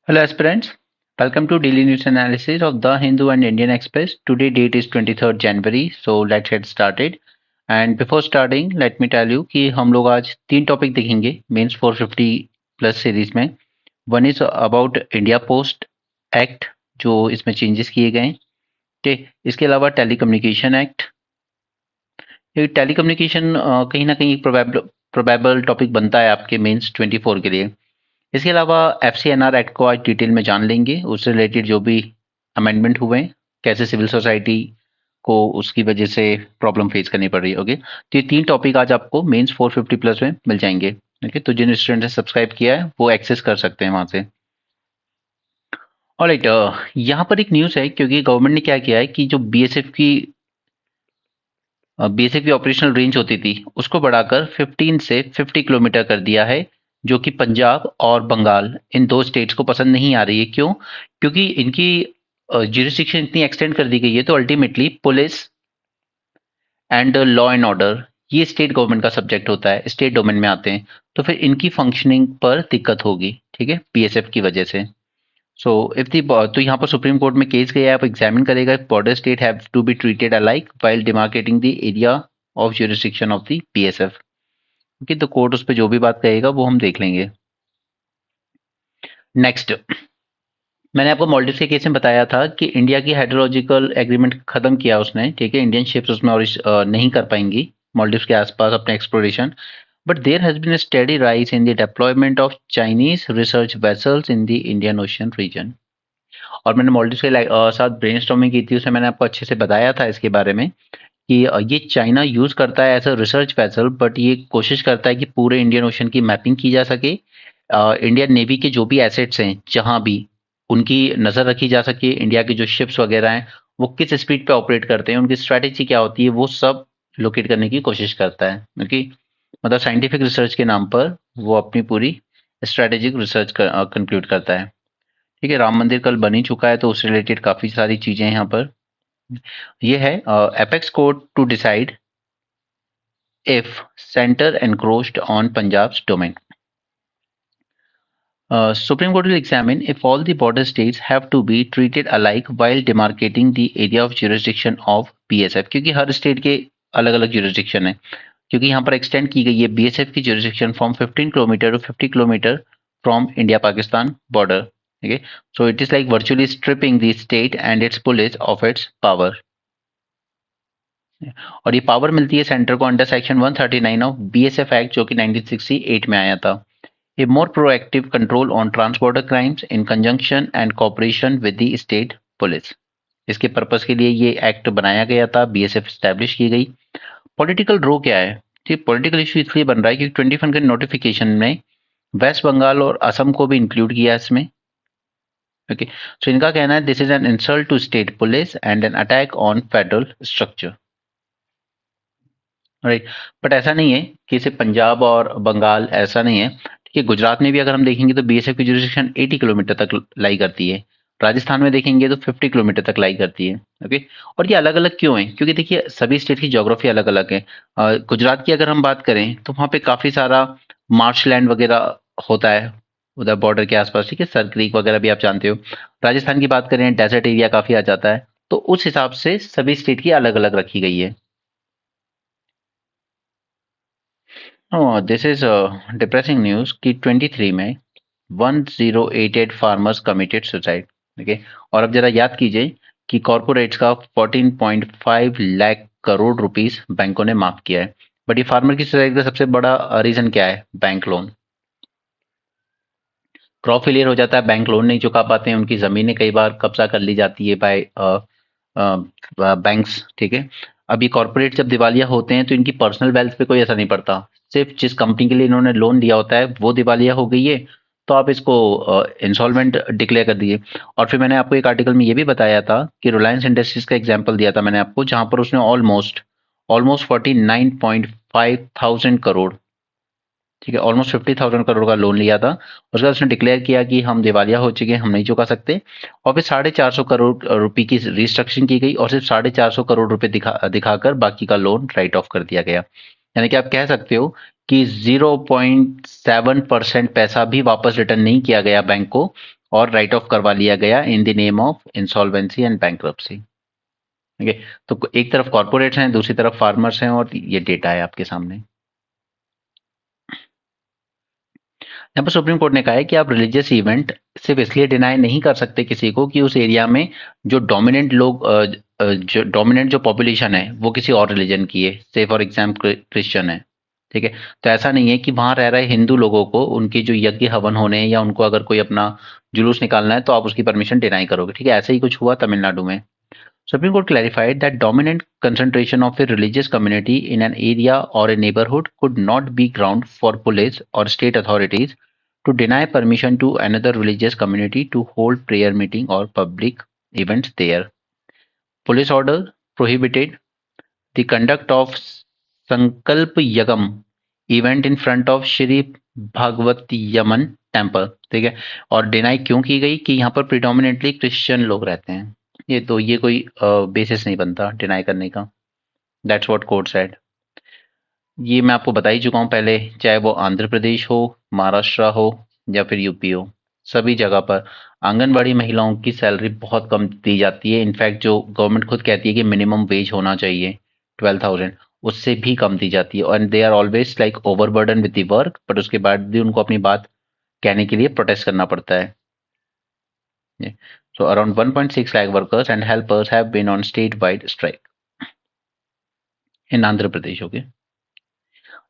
Hello aspirants, welcome to daily news analysis of The Hindu and Indian Express. Today date is 23rd January, so let's get started. And before starting, let me tell you कि हम लोग आज तीन topic देखेंगे mains 450 plus series में. One is about India post act जो इसमें changes किए गए हैं. ठीक, इसके अलावा टेलीकम्युनिकेशन एक्ट. ये टेलीकम्युनिकेशन कहीं ना कहीं प्रोबेबल टॉपिक बनता है आपके मेंस 24 के लिए. इसके अलावा एफसीएनआर एक्ट को आज डिटेल में जान लेंगे, उससे रिलेटेड जो भी अमेंडमेंट हुए हैं, कैसे सिविल सोसाइटी को उसकी वजह से प्रॉब्लम फेस करनी पड़ रही है. ओके, तो ये तीन टॉपिक आज आपको मेंस 450 प्लस में मिल जाएंगे. ओके, तो जिन स्टूडेंट ने सब्सक्राइब किया है वो एक्सेस कर सकते हैं वहां से. ऑलराइट, यहाँ पर एक न्यूज़ है क्योंकि गवर्नमेंट ने क्या किया है कि जो बीएसएफ की ऑपरेशनल रेंज होती थी उसको बढ़ाकर 15 से 50 किलोमीटर कर दिया है, जो कि पंजाब और बंगाल इन दो स्टेट्स को पसंद नहीं आ रही है. क्यों? क्योंकि इनकी ज्यूरिसडिक्शन इतनी एक्सटेंड कर दी गई है, तो ultimately police and law and order ये स्टेट गवर्नमेंट का सब्जेक्ट होता है, स्टेट डोमेन में आते हैं, तो फिर इनकी फंक्शनिंग पर दिक्कत होगी. ठीक है, बीएसएफ की वजह से. सो इफ दी तो यहाँ पर सुप्रीम कोर्ट में केस गया है, आप एग्जामिन करेगा border state have to be treated alike while demarcating the area of jurisdiction of the PSF. Okay, तो कोर्ट उस पर जो भी बात कहेगा वो हम देख लेंगे. नेक्स्ट, मैंने आपको मॉल्डिव के केस में बताया था कि इंडिया की हाइड्रोलॉजिकल एग्रीमेंट खत्म किया उसने. ठीक है, इंडियन शिप्स उसमें और नहीं कर पाएंगी मॉल्डिव के आसपास अपने exploration. But there has been a steady rise in the deployment of Chinese research vessels in the Indian Ocean region. और मैंने मॉल्डिव के साथ ब्रेनस्टॉर्मिंग की थी, उसमें मैंने आपको अच्छे से बताया था इसके बारे में कि ये चाइना यूज करता है as a research vessel, but ये कोशिश करता है कि पूरे इंडियन ओशन की मैपिंग की जा सके. इंडियन नेवी के जो भी एसेट्स हैं जहां भी उनकी नज़र रखी जा सके, इंडिया के जो शिप्स वगैरह हैं वो किस स्पीड पे ऑपरेट करते हैं, उनकी स्ट्रैटेजी क्या होती है, वो सब लोकेट करने की कोशिश करता है. ओके, मतलब साइंटिफिक रिसर्च के नाम पर वो अपनी पूरी स्ट्रैटेजिक रिसर्च कंक्लूड करता है. ठीक है, राम मंदिर कल बन ही चुका है, तो उससे रिलेटेड काफ़ी सारी चीज़ें हैं यहाँ पर. ये है apex court to decide if centre encroached on Punjab's domain. Supreme Court will examine if all the border states have to be treated alike while demarcating the area of jurisdiction of BSF. क्योंकि हर state के अलग अलग jurisdiction है, क्योंकि यहाँ पर extend की गई है BSF की jurisdiction from 15 kilometre to 50 kilometre from India Pakistan border. Okay, so it is like virtually stripping the state and its police of its power. और ये पावर मिलती है सेंटर को under section 139 of BSF act जो कि 1968 में आया था. A more proactive control on trans-border crimes in conjunction and cooperation with the state police. इसके पर्पस के लिए ये एक्ट बनाया गया था, बीएसएफ स्टैब्लिश की गई. पॉलिटिकल रो क्या है? ठीक, पॉलिटिकल इशू इसलिए बन रहा है क्योंकि 21 के नोटिफिकेशन में वेस्ट बंगाल और असम को भी इंक्लूड किया इसमें. ओके, सो इनका कहना है this is an insult to state police and an attack on federal structure. Right, but ऐसा नहीं है कि सिर्फ पंजाब और बंगाल, ऐसा नहीं है. ठीक है, गुजरात में भी अगर हम देखेंगे तो बीएसएफ की जुरिस्डिक्शन 80 किलोमीटर तक लाई करती है. राजस्थान में देखेंगे तो 50 किलोमीटर तक लाई करती है. ओके, और ये अलग अलग क्यों है? क्योंकि देखिए सभी स्टेट की ज्योग्राफी अलग अलग है. गुजरात की अगर हम बात करें तो वहाँ पे काफ़ी सारा मार्श लैंड वगैरह होता है उधर बॉर्डर के आसपास. ठीक है, सर क्रीक वगैरह भी आप जानते हो. राजस्थान की बात करें, डेजर्ट एरिया काफ़ी आ जाता है. तो उस हिसाब से सभी स्टेट की अलग अलग रखी गई है. दिस इज डिप्रेसिंग न्यूज कि 23 में 1088 फार्मर्स कमिटेड सुसाइड. ओके, और अब जरा याद कीजिए कि कॉर्पोरेट्स का 14.5 लाख करोड़ रुपीस बैंकों ने माफ किया है. बट ये फार्मर की सुसाइड का सबसे बड़ा रीजन क्या है? Bank loan. क्रॉप फेलियर हो जाता है, बैंक लोन नहीं चुका पाते हैं, उनकी जमीनें कई बार कब्जा कर ली जाती है बाय बैंक्स. ठीक है, अब ये कॉर्पोरेट जब दिवालिया होते हैं तो इनकी पर्सनल वेल्थ पे कोई असर नहीं पड़ता. सिर्फ जिस कंपनी के लिए इन्होंने लोन लिया होता है वो दिवालिया हो गई है तो आप इसको इंसॉल्वेंट डिक्लेयर कर दिए. और फिर मैंने आपको एक आर्टिकल में ये भी बताया था कि रिलायंस इंडस्ट्रीज का एग्जांपल दिया था मैंने आपको, जहां पर उसने ऑलमोस्ट ऑलमोस्ट 49.5 थाउजेंड करोड़, ठीक है, ऑलमोस्ट 50,000 करोड़ का लोन लिया था. उसके बाद उसने डिक्लेयर किया कि हम दिवालिया हो चुके हैं, हम नहीं चुका सकते. और फिर 450 करोड़ रुपए की रिस्ट्रक्चरिंग की गई और सिर्फ 450 करोड़ रुपए दिखाकर बाकी का लोन राइट ऑफ कर दिया गया. यानी कि आप कह सकते हो कि 0.7% पैसा भी वापस रिटर्न नहीं किया गया बैंक को, और राइट ऑफ करवा लिया गया in the name of insolvency and bankruptcy. Okay, तो एक तरफ कॉर्पोरेट्स हैं, दूसरी तरफ फार्मर्स हैं, और ये डेटा है आपके सामने। यहाँ पर सुप्रीम कोर्ट ने कहा है कि आप रिलीजियस इवेंट सिर्फ इसलिए डिनाई नहीं कर सकते किसी को कि उस एरिया में जो डोमिनेंट लोग जो डोमिनेंट जो पॉपुलेशन है वो किसी और रिलीजन की है, से फॉर एग्जाम्पल क्रिश्चियन है, ठीक है। तो ऐसा नहीं है कि वहां रह रहे हिंदू लोगों को उनके जो यज्ञ हवन होने हैं या उनको अगर कोई अपना जुलूस निकालना है तो आप उसकी परमिशन डिनाई करोगे, ठीक है। ऐसे ही कुछ हुआ तमिलनाडु में। Supreme Court clarified that dominant concentration of a religious community in an area or a neighborhood could not be ground for police or state authorities to deny permission to another religious community to hold prayer meeting or public events there. Police order prohibited the conduct of Sankalp Yagam event in front of Shri Bhagwat Yaman temple, ठीक है। और deny क्यों की गई कि यहाँ पर predominantly Christian लोग रहते हैं, ये कोई बेसिस नहीं बनता डिनाई करने का। That's what court said. ये मैं आपको बता ही चुका हूँ पहले, चाहे वो आंध्र प्रदेश हो, महाराष्ट्र हो या फिर यूपी हो, सभी जगह पर आंगनबाड़ी महिलाओं की सैलरी बहुत कम दी जाती है। इनफैक्ट जो गवर्नमेंट खुद कहती है कि मिनिमम वेज होना चाहिए 12,000, उससे भी कम दी जाती है। And they are always like overburden with the work, but उसके बाद भी उनको अपनी बात कहने के लिए प्रोटेस्ट करना पड़ता है। So around 1.6 lakh workers and helpers have been on statewide strike in Andhra Pradesh. Okay.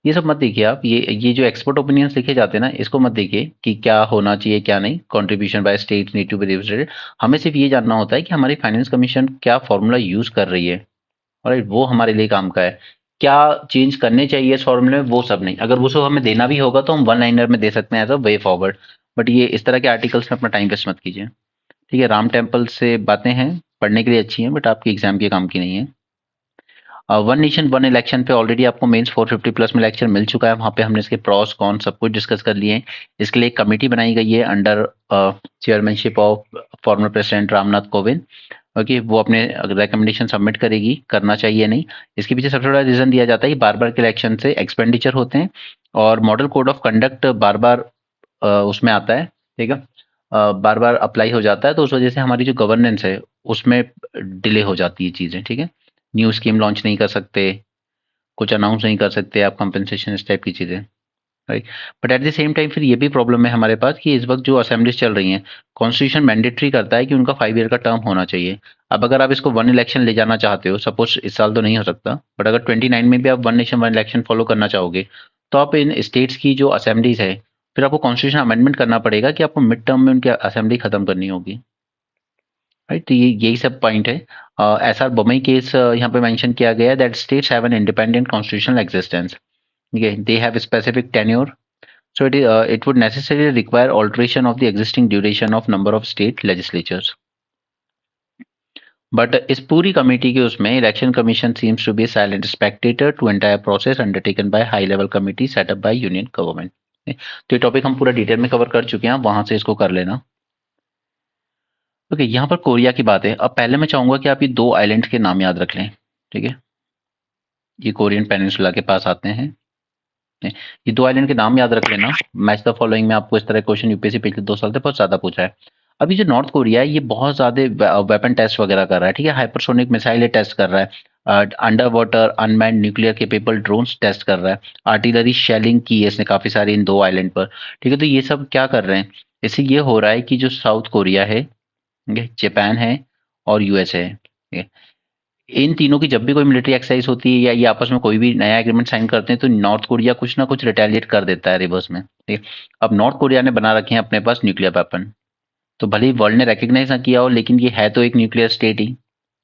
ये सब मत देखिए आप, ये जो एक्सपर्ट ओपिनियंस लिखे जाते हैं ना, इसको मत देखिए कि क्या होना चाहिए क्या नहीं। Contribution by state need to be revisited. हमें सिर्फ ये जानना होता है कि हमारी फाइनेंस कमीशन क्या फॉर्मूला यूज कर रही है, और वो हमारे लिए काम का है। क्या चेंज करने चाहिए इस फॉर्मूले में, वो सब नहीं। अगर वो सब हमें देना भी होगा तो हम वन लाइनर में दे सकते हैं as a way forward, but ये इस तरह के आर्टिकल्स में अपना टाइम वेस्ट मत कीजिए, ठीक है। राम टेम्पल से बातें हैं, पढ़ने के लिए अच्छी हैं, बट आपके एग्जाम के काम की नहीं है। वन नेशन वन इलेक्शन पे ऑलरेडी आपको मेंस 450 प्लस में लेक्चर मिल चुका है, वहाँ पे हमने इसके प्रॉस कॉन सब कुछ डिस्कस कर लिए हैं। इसके लिए एक कमेटी बनाई गई है under chairmanship of former president Ramnath Kovind. Okay, वो अपने रिकमेंडेशन सबमिट करेगी, करना चाहिए नहीं। इसके पीछे सबसे बड़ा रीजन दिया जाता है कि बार बार के इलेक्शन से एक्सपेंडिचर होते हैं और मॉडल कोड ऑफ कंडक्ट बार बार उसमें आता है, ठीक है, बार बार अप्लाई हो जाता है, तो उस वजह से हमारी जो गवर्नेंस है उसमें डिले हो जाती है चीज़ें, ठीक है। न्यू स्कीम लॉन्च नहीं कर सकते, कुछ अनाउंस नहीं कर सकते आप, कंपनसेशन इस टाइप की चीज़ें, right. But at the same time फिर ये भी प्रॉब्लम है हमारे पास कि इस वक्त जो असेंबलीज चल रही हैं, कॉन्स्टिट्यूशन मैंडेटरी करता है कि उनका 5 ईयर का टर्म होना चाहिए। अब अगर आप इसको वन इलेक्शन ले जाना चाहते हो, सपोज इस साल तो नहीं हो सकता, बट अगर 29 में भी आप one nation one election follow करना चाहोगे, तो आप इन स्टेट्स की जो असेंबलीज है, फिर आपको कॉन्स्टिट्यूशन अमेंडमेंट करना पड़ेगा कि आपको मिड टर्म में उनकी असेंबली खत्म करनी होगी, राइट। तो ये यही सब पॉइंट है। एस आर बमई केस यहाँ पे मेंशन किया गया that states have an independent constitutional existence, they have specific tenure, so it would necessarily require alteration of the existing duration of number of state legislatures. But इस पूरी committee के उसमें election commission seems to be a silent spectator to entire process undertaken by high level committee set up by union government. तो ये topic हम पूरा detail में cover कर चुके हैं, वहां से इसको कर लेना। ओके, यहाँ पर कोरिया की बात है। अब पहले मैं चाहूंगा कि आप ये दो आइलैंड के नाम याद रख लें, ठीक है। ये कोरियन पेनिनसुला के पास आते हैं, ये दो आइलैंड के नाम याद रख लेना। मैच द फॉलोइंग में आपको इस तरह क्वेश्चन यूपीएससी पिछले 2 साल से बहुत ज्यादा पूछा है। अभी जो नॉर्थ कोरिया है ये बहुत ज्यादा वेपन टेस्ट वगैरह कर रहा है, ठीक है। हाइपरसोनिक मिसाइलें टेस्ट कर रहा है, under water unmanned nuclear capable drones test कर रहा है, आर्टिलरी शेलिंग की है इसने काफी सारी इन दो आइलैंड पर, ठीक है। तो ये सब क्या कर रहे हैं, इससे ये हो रहा है कि जो साउथ कोरिया है, ठीक है, जापान है और यूएसए है, ठीक है, इन तीनों की जब भी कोई मिलिट्री एक्सरसाइज होती है या ये आपस में कोई भी नया एग्रीमेंट साइन करते हैं तो नॉर्थ कोरिया कुछ ना कुछ रिटेलिएट कर देता है रिवर्स में, ठीक है। अब नॉर्थ कोरिया ने बना रखे हैं अपने पास न्यूक्लियर वेपन, तो भले ही वर्ल्ड ने रिकग्नाइज ना किया हो लेकिन ये है तो एक न्यूक्लियर स्टेट ही,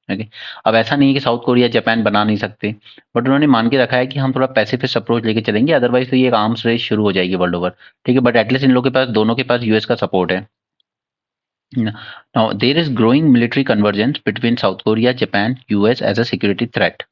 ओके। अब ऐसा नहीं है कि साउथ कोरिया जापान बना नहीं सकते, बट उन्होंने मान के रखा है कि हम थोड़ा पैसिफिस्ट अप्रोच लेके चलेंगे, अदरवाइज तो ये एक आर्म्स रेस शुरू हो जाएगी वर्ल्ड ओवर, ठीक है। बट एटलीस्ट इन लोगों के पास, दोनों के पास यूएस का सपोर्ट है। Now, there is growing military convergence between South Korea, Japan, US as a security threat.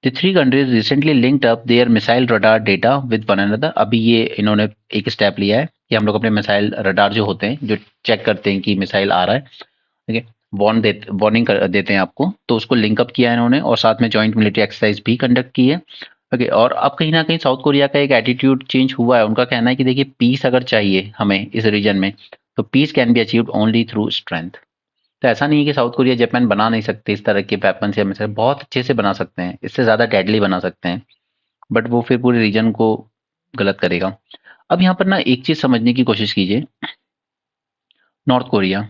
The three countries recently linked up their missile radar data with one another. अभी ये इन्होंने एक स्टेप लिया है कि हम लोग अपने मिसाइल रडार जो होते हैं, जो चेक करते हैं कि मिसाइल आ रहा है, ठीक है, वार्निंग देते हैं आपको, तो उसको लिंक अप किया है इन्होंने और साथ में जॉइंट मिलिट्री एक्सरसाइज भी कंडक्ट की है, ओके। और अब कहीं ना कहीं साउथ कोरिया का एक एटीट्यूड चेंज हुआ है। उनका कहना है कि देखिए पीस अगर चाहिए हमें इस रीजन में तो piece can be achieved only through strength. तो ऐसा नहीं है कि साउथ कोरिया जापान बना नहीं सकते इस तरह के वेपन्स या मिसाइल, बहुत अच्छे से बना सकते हैं, इससे ज़्यादा डेडली बना सकते हैं, बट वो फिर पूरे रीजन को गलत करेगा। अब यहाँ पर ना एक चीज़ समझने की कोशिश कीजिए, नॉर्थ कोरिया,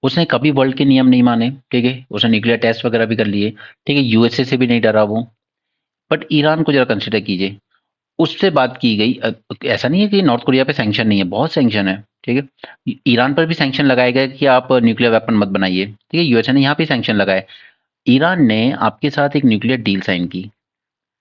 उसने कभी वर्ल्ड के नियम नहीं माने, ठीक है, उसने न्यूक्लियर टेस्ट वगैरह भी कर लिए, ठीक है, यूएसए से भी नहीं डरा वो। बट ईरान को जरा कंसिडर कीजिए, उससे बात की गई, ऐसा नहीं है कि नॉर्थ कोरिया पे सैंक्शन नहीं है, बहुत सैंक्शन है, ठीक है, ईरान पर भी सैंक्शन लगाए गए कि आप न्यूक्लियर वेपन मत बनाइए, ठीक है, यूएसए ने यहाँ पे सैंक्शन लगाए। ईरान ने आपके साथ एक न्यूक्लियर डील साइन की,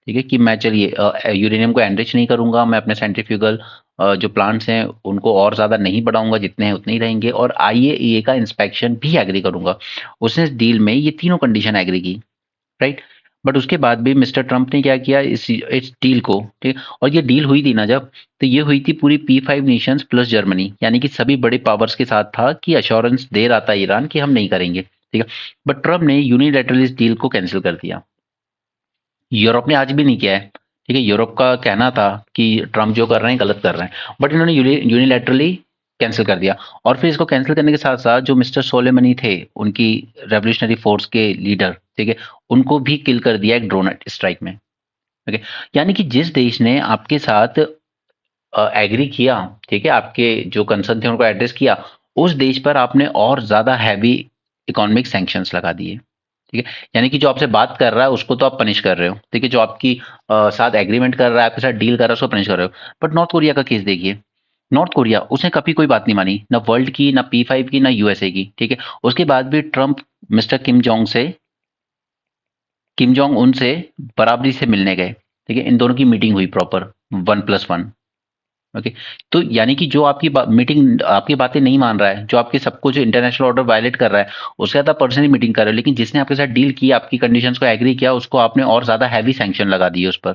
ठीक है, कि मैं चलिए यूरेनियम को एनरिच नहीं करूंगा, मैं अपने सेंट्रीफ्यूगल जो प्लांट्स हैं उनको और ज़्यादा नहीं बढ़ाऊंगा, जितने हैं उतने ही रहेंगे, और आईएईए का इंस्पेक्शन भी एग्री करूंगा। उसने इस डील में ये तीनों कंडीशन एग्री की, राइट। बट उसके बाद भी मिस्टर ट्रंप ने क्या किया, इस डील को, ठीक है, और ये डील हुई थी ना जब, तो ये हुई थी पूरी P5 नेशंस प्लस जर्मनी, यानी कि सभी बड़े पावर्स के साथ था, कि अश्योरेंस दे रहा था ईरान कि हम नहीं करेंगे, ठीक है। बट ट्रंप ने यूनिलैटरली इस डील को कैंसिल कर दिया। यूरोप ने आज भी नहीं किया है, ठीक है, यूरोप का कहना था कि ट्रम्प जो कर रहे हैं गलत कर रहे हैं, बट इन्होंने यूनिलैटरली कैंसिल कर दिया। और फिर इसको कैंसिल करने के साथ साथ जो मिस्टर सोलेमनी थे, उनकी रेवोल्यूशनरी फोर्स के लीडर, ठीक है, उनको भी किल कर दिया एक ड्रोन स्ट्राइक में, ओके। यानी कि जिस देश ने आपके साथ एग्री किया, ठीक है, आपके जो कंसर्न थे उनको एड्रेस किया, उस देश पर आपने और ज्यादा हैवी इकोनॉमिक सैंक्शंस लगा दिए, ठीक है। यानी कि जो आपसे बात कर रहा है उसको तो आप पनिश कर रहे हो, ठीक है, जो आपकी साथ एग्रीमेंट कर रहा है, आपके साथ डील कर रहा है, उसको पनिश कर रहे हो। बट नॉर्थ कोरिया का केस देखिए, नॉर्थ कोरिया, उसने कभी कोई बात नहीं मानी, ना वर्ल्ड की, ना P5 की, ना यूएसए की, ठीक है। उसके बाद भी Trump mister Kim Jong Un से बराबरी से मिलने गए, ठीक है, इन दोनों की मीटिंग हुई प्रॉपर, 1+1, ओके। तो यानी कि जो आपकी मीटिंग, आपकी बातें नहीं मान रहा है, जो आपके सब कुछ इंटरनेशनल ऑर्डर वायलेट कर रहा है, उसके साथ आप पर्सनली मीटिंग कर रहे हो, लेकिन जिसने आपके साथ डील किया, आपकी कंडीशंस को एग्री किया, उसको आपने और ज्यादा हैवी सैंक्शन लगा दिए उस पर,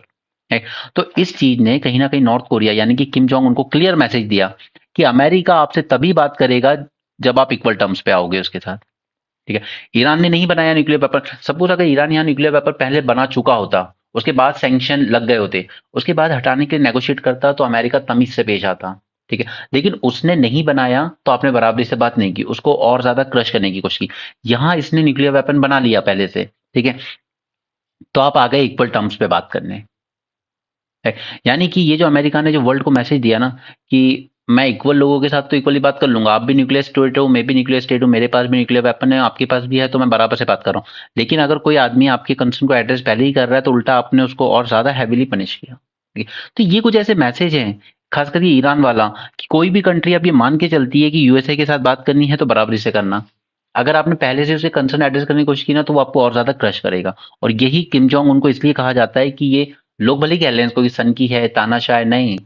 है। तो इस चीज ने कहीं ना कहीं नॉर्थ कोरिया यानी कि किम जोंग उनको क्लियर मैसेज दिया कि अमेरिका आपसे तभी बात करेगा जब आप इक्वल टर्म्स पे आओगे उसके साथ, ठीक है। ईरान ने नहीं बनाया न्यूक्लियर वेपन, सपोज अगर ईरान यहाँ न्यूक्लियर वेपन पहले बना चुका होता, उसके बाद सैंक्शन लग गए होते, उसके बाद हटाने के लिए नेगोशिएट करता, तो अमेरिका तमीज से पेश आता, ठीक है। लेकिन उसने नहीं बनाया, तो आपने बराबरी से बात नहीं की, उसको और ज्यादा क्रश करने की कोशिश की। यहाँ इसने न्यूक्लियर वेपन बना लिया पहले से, ठीक है, तो आप आ गए इक्वल टर्म्स पे बात करने, है। यानी कि ये जो अमेरिका ने जो वर्ल्ड को मैसेज दिया ना, कि मैं इक्वल लोगों के साथ तो इक्वली बात कर लूंगा, आप भी न्यूक्लियर स्टेट हो, मैं भी न्यूक्लियर स्टेट हूँ, मेरे पास भी न्यूक्लियर वेपन है, आपके पास भी है, तो मैं बराबर से बात कर रहा हूँ। लेकिन अगर कोई आदमी आपके कंसर्न को एड्रेस पहले ही कर रहा है, तो उल्टा आपने उसको और ज्यादा हैविली पनिश किया, ठीक है? तो ये कुछ ऐसे मैसेज हैं, खासकर ये ईरान वाला, कि कोई भी कंट्री अब ये मान के चलती है कि यूएसए के साथ बात करनी है तो बराबरी से करना। अगर आपने पहले से उसे कंसर्न एड्रेस करने की कोशिश की ना, तो वो आपको और ज्यादा क्रश करेगा। और यही किम जोंग उनको इसलिए कहा जाता है कि ये लोग भले कह लें इसको कि सन की है, तानाशाह है, नहीं,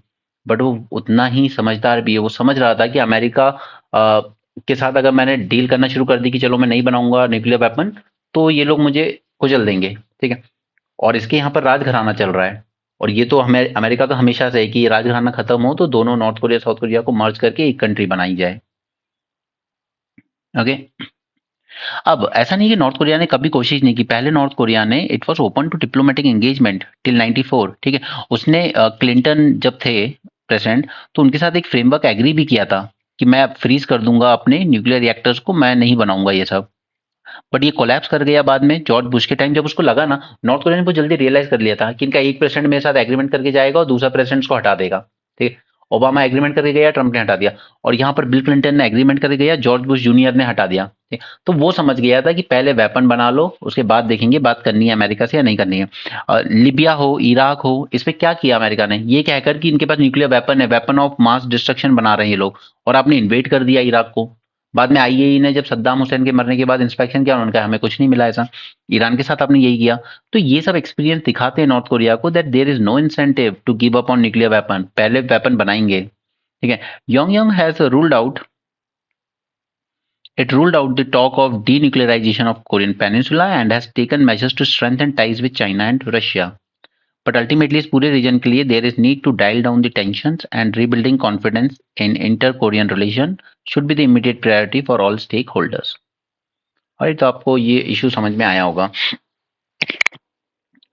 बट वो उतना ही समझदार भी है। वो समझ रहा था कि अमेरिका के साथ अगर मैंने डील करना शुरू कर दी कि चलो मैं नहीं बनाऊंगा न्यूक्लियर वेपन, तो ये लोग मुझे कुचल देंगे, ठीक है। और इसके यहाँ पर राजघराना चल रहा है, और ये तो हमें अमेरिका तो हमेशा से है कि ये राजघराना खत्म हो तो दोनों नॉर्थ कोरिया साउथ कोरिया को मर्ज करके एक कंट्री बनाई जाए, ओके। अब ऐसा नहीं कि नॉर्थ कोरिया ने कभी कोशिश नहीं की, पहले नॉर्थ कोरिया ने it was open to diplomatic engagement till 94, ठीक है। उसने क्लिंटन जब थे प्रेसिडेंट, तो उनके साथ एक फ्रेमवर्क एग्री भी किया था कि मैं फ्रीज कर दूंगा अपने न्यूक्लियर रिएक्टर्स को, मैं नहीं बनाऊंगा ये सब। बट ये कोलैप्स कर गया बाद में जॉर्ज बुश के टाइम, जब उसको लगा ना, नॉर्थ कोरिया ने बहुत जल्दी रियलाइज कर लिया था कि इनका एक प्रेसिडेंट मेरे साथ एग्रीमेंट करके जाएगा और दूसरा प्रेसिडेंट को हटा देगा, ठीक है। ओबामा एग्रीमेंट करके गया, ट्रंप ने हटा दिया, और यहाँ पर बिल क्लिंटन ने एग्रीमेंट करके गया, जॉर्ज बुश जूनियर ने हटा दिया, ठीक। तो वो समझ गया था कि पहले वेपन बना लो, उसके बाद देखेंगे बात करनी है अमेरिका से या नहीं करनी है। लिबिया हो, इराक हो, इस पे क्या किया अमेरिका ने, ये कहकर कि इनके पास न्यूक्लियर वेपन है, वेपन ऑफ मास डिस्ट्रक्शन बना रहे हैं ये लोग, और आपने इन्वेट कर दिया इराक को। बाद में आईएई ने जब सद्दाम हुसैन के मरने के बाद इंस्पेक्शन किया, उन्होंने कहा हमें कुछ नहीं मिला ऐसा। ईरान के साथ आपने यही किया। तो ये सब एक्सपीरियंस दिखाते हैं नॉर्थ कोरिया को that there is no incentive to give up on nuclear weapon, पहले वेपन बनाएंगे, ठीक है। Pyongyang has ruled out, it ruled out the talk of denuclearization of Korean Peninsula and has taken measures to strengthen ties with China and Russia. But ultimately इस पूरे reason के लिए there is need to dial down the tensions and rebuilding confidence in inter-Korean relation should be the immediate priority for all stakeholders. और तो आपको ये issue समझ में आया होगा।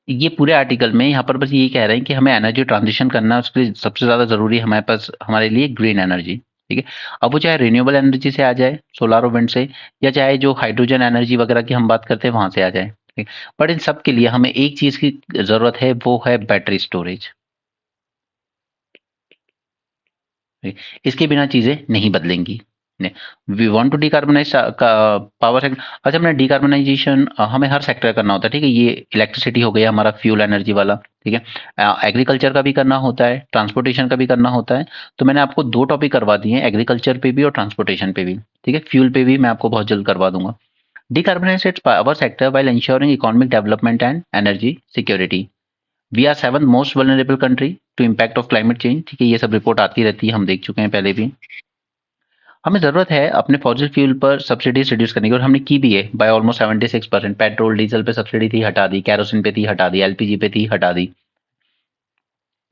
ये पूरे आर्टिकल में यहाँ पर बस यही कह रहे हैं कि हमें एनर्जी ट्रांजिशन करना है, उसके लिए सबसे ज़्यादा ज़रूरी है हमारे पास, हमारे लिए ग्रीन एनर्जी, ठीक है? अब वो चाहे रिन्यूएबल एनर्जी से आ जाए, सोलर और विंड से, या चाहे जो हाइड्रोजन एनर्जी वगैरह की हम बात करते हैं वहाँ से आ जाए, ठीक? बट इन सब के लिए हमें एक चीज़ की ज़रूरत है, वो है बैटरी स्टोरेज। ठीक? इसके बिना चीज़ें नहीं बदलेंगी। ने वी वांट टू डिकार्बोनाइज़ का पावर सेक्टर। अच्छा, हमने डिकार्बोनाइज़ेशन हमें हर सेक्टर करना होता है, ठीक है? ये इलेक्ट्रिसिटी हो गया हमारा फ्यूल एनर्जी वाला, ठीक है? एग्रीकल्चर का भी करना होता है, ट्रांसपोर्टेशन का भी करना होता है। तो मैंने आपको 2 टॉपिक करवा दिए हैं, एग्रीकल्चर पे भी और ट्रांसपोर्टेशन पे भी, ठीक है? फ्यूल पे भी मैं आपको बहुत जल्द करवा दूँगा। Decarbonize its power sector while ensuring economic development and energy security. We are seventh most vulnerable country to impact of climate change। ठीक है, ये सब रिपोर्ट आती रहती है, हम देख चुके हैं पहले भी। हमें ज़रूरत है अपने फॉसिल फ्यूल पर सब्सिडीज रिड्यूस करने की, और हमने की भी है बाय ऑलमोस्ट 76%। पेट्रोल डीजल पे सब्सिडी थी, हटा दी। कैरोसिन पे थी, हटा दी। एलपीजी पे थी, हटा दी।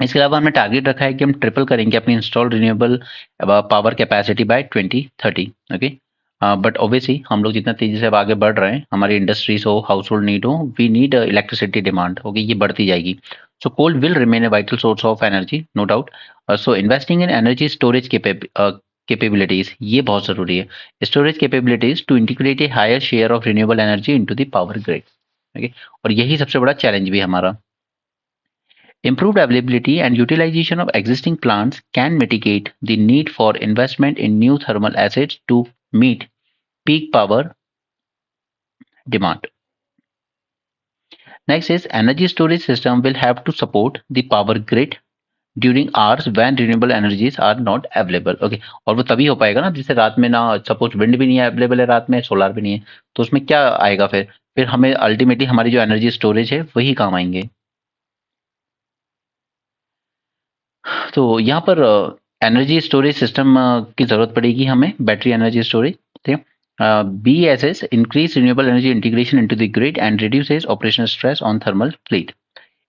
इसके अलावा हमने टारगेट रखा है कि हम ट्रिपल करेंगे अपनी install renewable power capacity by 2030। Okay, but obviously हम लोग जितना तेजी से अब आगे बढ़ रहे हैं, हमारी इंडस्ट्रीज हो, हाउस होल्ड नीड हो, we need electricity demand, okay, ये बढ़ती जाएगी। So coal will remain a vital source of energy, no doubt. So investing in energy storage capabilities, ये बहुत जरूरी है। Storage capabilities to integrate a higher share of renewable energy into the power grid. Okay, और यही सबसे बड़ा challenge भी है हमारा। Improved availability and utilization of existing plants can mitigate the need for investment in new thermal assets to meet peak power demand. Next is energy storage system will have to support the power grid during hours when renewable energies are not available. Okay, और वो तभी हो पाएगा ना, जैसे रात में ना, सपोज विंड भी नहीं है अवेलेबल है रात में, सोलर भी नहीं है, तो उसमें क्या आएगा फिर हमें अल्टीमेटली हमारी जो एनर्जी स्टोरेज है वही काम आएंगे। तो यहाँ पर एनर्जी स्टोरेज सिस्टम की ज़रूरत पड़ेगी हमें, बैटरी एनर्जी स्टोरेज, ठीक है? BESS increase renewable energy integration into the grid and reduces operational stress on thermal fleet.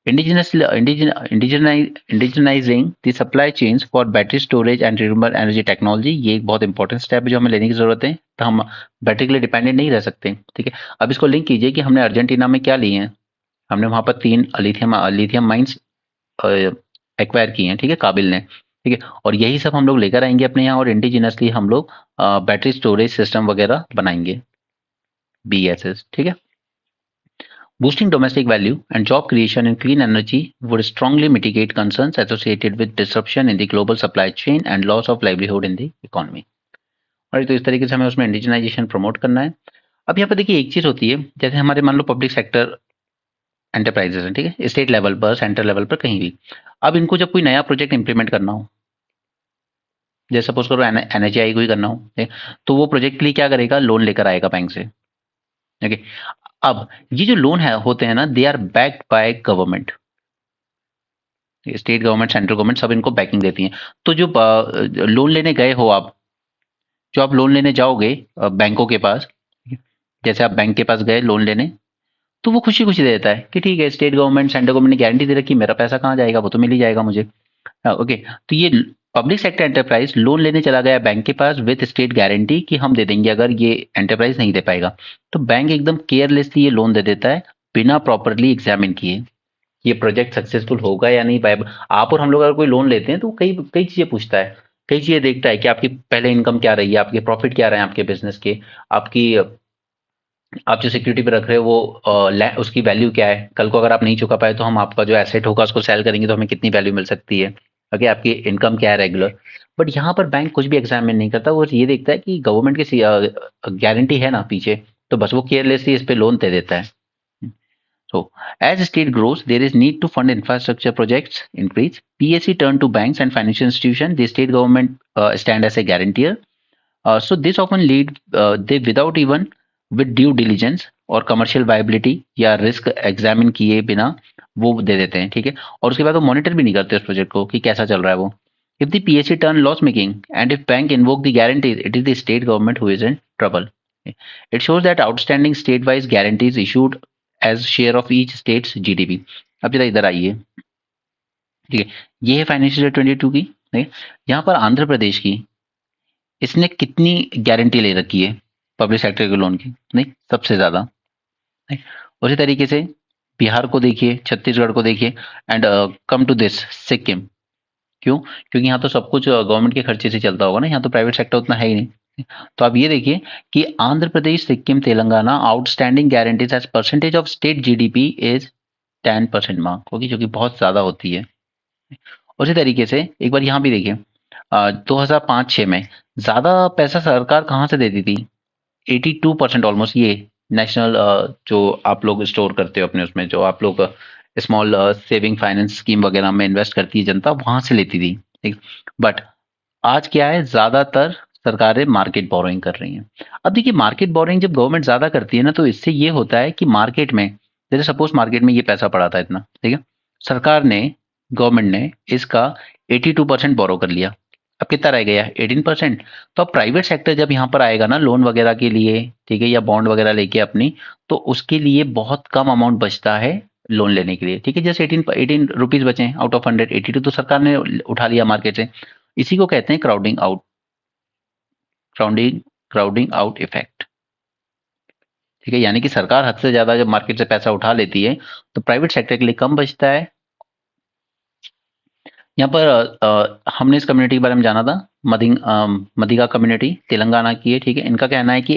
Indigenizing the supply chains for battery storage and renewable energy technology, ये एक बहुत important step है जो हमें लेने की जरूरत है। तो हम बैटरी के लिए डिपेंडेंट नहीं रह सकते, ठीक है? अब इसको लिंक कीजिए कि हमने अर्जेंटीना में क्या लिए हैं। हमने वहां पर 3 लिथियम लिथियम माइंस एक्वायर की हैं, ठीक है, काबिल ने, ठीक है? और यही सब हम लोग लेकर आएंगे अपने यहाँ, और इंडिजिनसली हम लोग बैटरी स्टोरेज सिस्टम वगैरह बनाएंगे, BESS, ठीक है? Boosting domestic value and job creation in clean energy would strongly mitigate concerns associated with disruption in the global supply chain and loss of livelihood in the economy। और तो इस तरीके से हमें उसमें इंडिजिनाइजेशन प्रमोट करना है। अब यहाँ पर देखिए एक चीज होती है, जैसे हमारे मान लो पब्लिक सेक्टर एंटरप्राइजेस हैं, ठीक है, स्टेट लेवल पर, सेंटर लेवल पर, कहीं भी। अब इनको जब कोई नया प्रोजेक्ट इंप्लीमेंट करना हो, जैसे सपोज करो NHAI को ही करना हो, ठीक है? तो वो प्रोजेक्ट के लिए क्या करेगा, लोन लेकर आएगा बैंक से, ओके? अब ये जो लोन है होते हैं ना, they are backed by government, state government, central government, सब इनको बैकिंग देती है। तो जो लोन लेने गए हो आप, जो आप लोन लेने जाओगे बैंकों के पास, जैसे आप बैंक के पास गए लोन लेने, तो वो खुशी खुशी दे देता है कि ठीक है, स्टेट गवर्नमेंट, सेंट्रल गवर्नमेंट ने गारंटी दे रखी, मेरा पैसा कहाँ जाएगा, वो तो मिल ही जाएगा मुझे। ओके, तो ये पब्लिक सेक्टर एंटरप्राइज लोन लेने चला गया बैंक के पास विद स्टेट गारंटी कि हम दे देंगे अगर ये एंटरप्राइज नहीं दे पाएगा। तो बैंक एकदम केयरलेसली ये लोन दे देता है, बिना प्रॉपरली एग्जामिन किए ये प्रोजेक्ट सक्सेसफुल होगा या नहीं। बाय आप और हम लोग अगर कोई लोन लेते हैं तो कई कई चीजें पूछता है, कई चीजें देखता है कि आपकी पहले इनकम क्या रही है, आपके प्रॉफिट क्या रहे हैं आपके बिजनेस के, आपकी आप जो सिक्योरिटी पे रख रहे हो वो उसकी वैल्यू क्या है, कल को अगर आप नहीं चुका पाए तो हम आपका जो एसेट होगा उसको सेल करेंगे तो हमें कितनी वैल्यू मिल सकती है, ओके, आपकी इनकम क्या है रेगुलर। बट यहाँ पर बैंक कुछ भी एग्जामिन नहीं करता, वो ये देखता है कि गवर्नमेंट की गारंटी है ना पीछे, तो बस वो केयरलेसली इस पे लोन दे देता है। So, as state grows, there is need to fund infrastructure projects increase. PSC turn to banks and financial institutions. The state government stand as a guarantor. So this often lead they without even with due diligence और commercial viability या risk examine किए बिना वो दे देते हैं, ठीक है? और उसके बाद वो मॉनिटर भी नहीं करते उस प्रोजेक्ट को कि कैसा चल रहा है वो। If the PSC turn loss making and if bank invoke the guarantees, it is the state government who is in trouble. It shows that outstanding state-wise guarantees issued as share of each state's GDP। अब जरा इधर आइए, ठीक है, ये है financial year 22 की, ठीक है? यहाँ पर आंध्र प्रदेश की इसने कितनी गारंटी ले रखी है पब्लिक सेक्टर के लोन की, नहीं, सबसे ज्यादा, नहीं? उसी तरीके से बिहार को देखिए, छत्तीसगढ़ को देखिए, and come to this Sikkim, क्यों? क्योंकि यहाँ तो सब कुछ गवर्नमेंट के खर्चे से चलता होगा ना, यहाँ तो प्राइवेट सेक्टर उतना है ही नहीं। तो आप ये देखिए कि Andhra Pradesh, Sikkim, Telangana outstanding guarantees as percentage of state GDP is 10% mark होगी, जो कि बहुत ज़्यादा होती है। उसी तरीके से एक बार यहाँ भी देखिए, 2005-6 में ज़्यादा पैसा सरकार कहाँ से देती थी? 82% ऑलमोस्ट, ये नेशनल जो आप लोग स्टोर करते हो अपने उसमें, जो आप लोग स्मॉल सेविंग फाइनेंस स्कीम वगैरह में इन्वेस्ट करती है जनता, वहां से लेती थी, ठीक। बट आज क्या है, ज्यादातर सरकारें मार्केट बोरोइंग कर रही हैं। अब देखिए, मार्केट बोरोइंग जब गवर्नमेंट ज्यादा करती है ना, तो इससे ये होता है कि मार्केट में, जैसे सपोज मार्केट में ये पैसा पड़ा था इतना, ठीक है, सरकार ने, गवर्नमेंट ने इसका 82% बोरो कर लिया। अब कितना रह गया? 18%। तो अब प्राइवेट सेक्टर जब यहाँ पर आएगा ना लोन वगैरह के लिए, ठीक है, या बॉन्ड वगैरह लेके अपनी, तो उसके लिए बहुत कम अमाउंट बचता है लोन लेने के लिए, ठीक है। जैसे 18 रुपीज बचे आउट ऑफ 100, 82 तो सरकार ने उठा लिया मार्केट से। इसी को कहते हैं crowding out, crowding crowding out effect, ठीक है। यानी कि सरकार हद से ज्यादा जब मार्केट से पैसा उठा लेती है, तो प्राइवेट सेक्टर के लिए कम बचता है। यहाँ पर हमने इस कम्युनिटी के बारे में जाना था, मदिगा कम्युनिटी तेलंगाना की है, ठीक है। इनका कहना है कि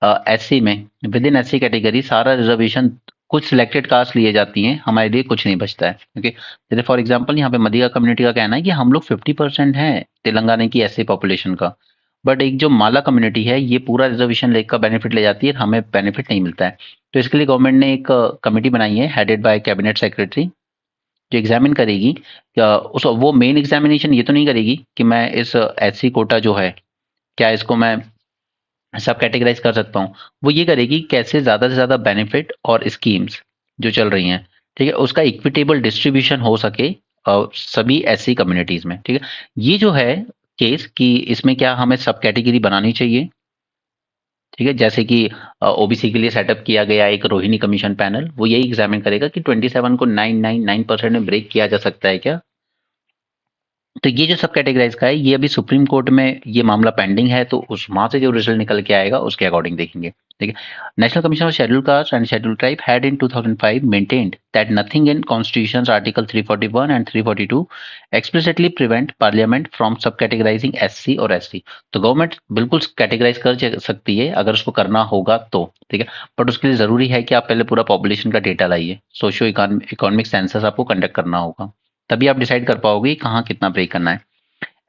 एससी में, विद इन एससी कैटेगरी सारा रिजर्वेशन कुछ सिलेक्टेड कास्ट लिए जाती हैं, हमारे लिए कुछ नहीं बचता है, ओके। जैसे फॉर एग्जांपल यहाँ पे मदिगा कम्युनिटी का कहना है कि हम लोग 50% हैं तेलंगाना की एससी पॉपुलेशन का, बट एक जो माला कम्युनिटी है ये पूरा रिजर्वेशन ले का बेनिफिट ले जाती है, हमें बेनिफिट नहीं मिलता है। तो इसके लिए गवर्नमेंट ने एक कमेटी बनाई है, हेडेड बाय कैबिनेट सेक्रेटरी, जो एग्जामिन करेगी, उस वो मेन एग्जामिनेशन ये तो नहीं करेगी कि मैं इस एससी कोटा जो है, क्या इसको मैं सब कैटेगराइज कर सकता हूँ। वो ये करेगी कैसे ज़्यादा से ज़्यादा बेनिफिट और स्कीम्स जो चल रही हैं, ठीक है, उसका इक्विटेबल डिस्ट्रीब्यूशन हो सके सभी एससी कम्युनिटीज़ में, ठीक है। ये जो है केस कि इसमें क्या हमें सब कैटेगरी बनानी चाहिए, ठीक है। जैसे कि ओबीसी के लिए सेटअप किया गया एक रोहिणी कमीशन पैनल, वो यही एग्जामिन करेगा कि 27 को 999% में ब्रेक किया जा सकता है क्या। तो ये जो सब कैटेगराइज का है, ये अभी सुप्रीम कोर्ट में ये मामला पेंडिंग है, तो उस वहां से जो रिजल्ट निकल के आएगा उसके अकॉर्डिंग देखेंगे, ठीक है। National commission of scheduled caste and scheduled tribe had in 2005 maintained that nothing in constitutions article 341 and 342 explicitly prevent parliament from सब कैटेगराइजिंग एससी और एसटी। तो गवर्नमेंट बिल्कुल कैटेगराइज कर सकती है अगर उसको करना होगा तो, ठीक है। बट उसके लिए जरूरी है कि आप पहले पूरा पॉपुलेशन का डेटा लाइए, सोशियो इकोनॉमिक सेंसस आपको कंडक्ट करना होगा, तभी आप डिसाइड कर पाओगे कहाँ कितना ब्रेक करना है।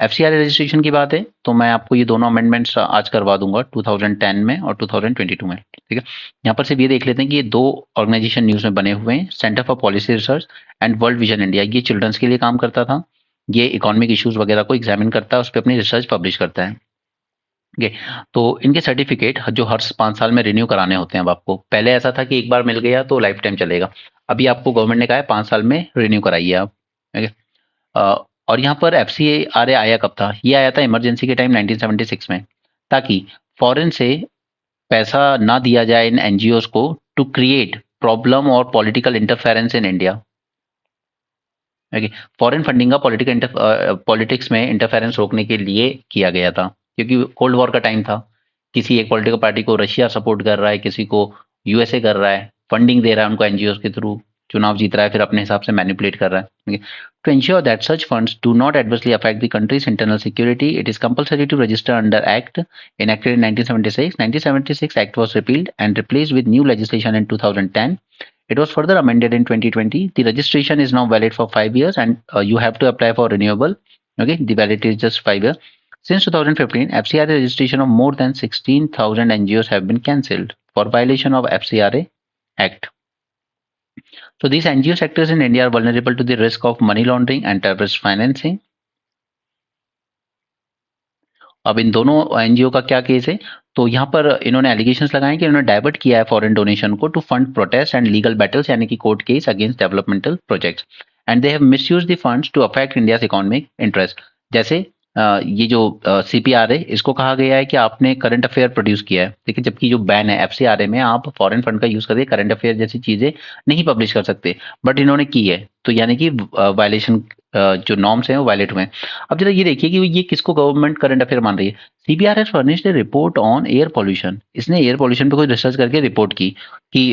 एफसीआर रजिस्ट्रेशन की बात है तो मैं आपको ये दोनों अमेंडमेंट्स आज करवा दूंगा 2010 में और 2022 में, ठीक है। यहाँ पर सिर्फ ये देख लेते हैं कि ये दो ऑर्गेनाइजेशन न्यूज में बने हुए हैं, centre for policy research and world vision India, ये चिल्ड्रंस के लिए काम करता था, ये इकोनॉमिक इश्यूज वगैरह को एग्जामिन करता है, उस पर अपनी रिसर्च पब्लिश करता है, ठीक है। तो इनके सर्टिफिकेट जो हर 5 साल में रिन्यू कराने होते हैं। अब आपको, पहले ऐसा था कि एक बार मिल गया तो लाइफ टाइम चलेगा, अभी आपको गवर्नमेंट ने कहा है 5 साल में रिन्यू कराइए आप, ठीक है। और यहाँ पर एफसीआरए आया कब था? ये आया था इमरजेंसी के टाइम 1976 में, ताकि फॉरेन से पैसा ना दिया जाए इन एनजीओज को टू क्रिएट प्रॉब्लम और political interference in India, okay. Foreign funding का पॉलिटिक्स में इंटरफेरेंस रोकने के लिए किया गया था, क्योंकि कोल्ड वॉर का टाइम था, किसी एक पॉलिटिकल पार्टी को रशिया सपोर्ट कर रहा है, किसी को यूएसए कर रहा है, फंडिंग दे रहा है उनको एनजीओ के थ्रू, चुनाव जीत रहा है, फिर अपने हिसाब से मैनिपुलेट कर रहा है। To ensure that such funds do not adversely affect the country's internal security, it is compulsory to register under Act enacted in 1976. 1976 Act was repealed and replaced with new legislation in 2010. It was further amended in 2020. The registration is now valid for 5 years and you have to apply for renewable. Okay, the validity is just 5 years. Since 2015, FCRA registration of more than 16,000 NGOs have been cancelled for violation of FCRA Act. So these NGO sectors in India are vulnerable to the risk of money laundering and terrorist financing. अब इन दोनों NGO का क्या case है? तो यहाँ पर इन्होंने allegations लगाए कि इन्होंने डाइवर्ट किया है फॉरेन डोनेशन को to fund protest and legal battles, यानी कि court case against developmental projects, and they have misused the funds to affect India's economic interest. जैसे ये जो सीपीआर है, इसको कहा गया है कि आपने करंट अफेयर प्रोड्यूस किया है, ठीक है, जबकि जो बैन है एफसीआरए में, आप फॉरेन फंड का यूज करके करंट अफेयर जैसी चीजें नहीं पब्लिश कर सकते, बट इन्होंने की है, तो यानी कि वायलेशन, जो नॉर्म्स हैं वो वायलेट हुए हैं। अब जरा ये देखिए कि ये किसको गवर्नमेंट करंट अफेयर मान रही है। CBR has furnished A report on air pollution, इसने एयर पॉल्यूशन पे कोई रिसर्च करके रिपोर्ट की कि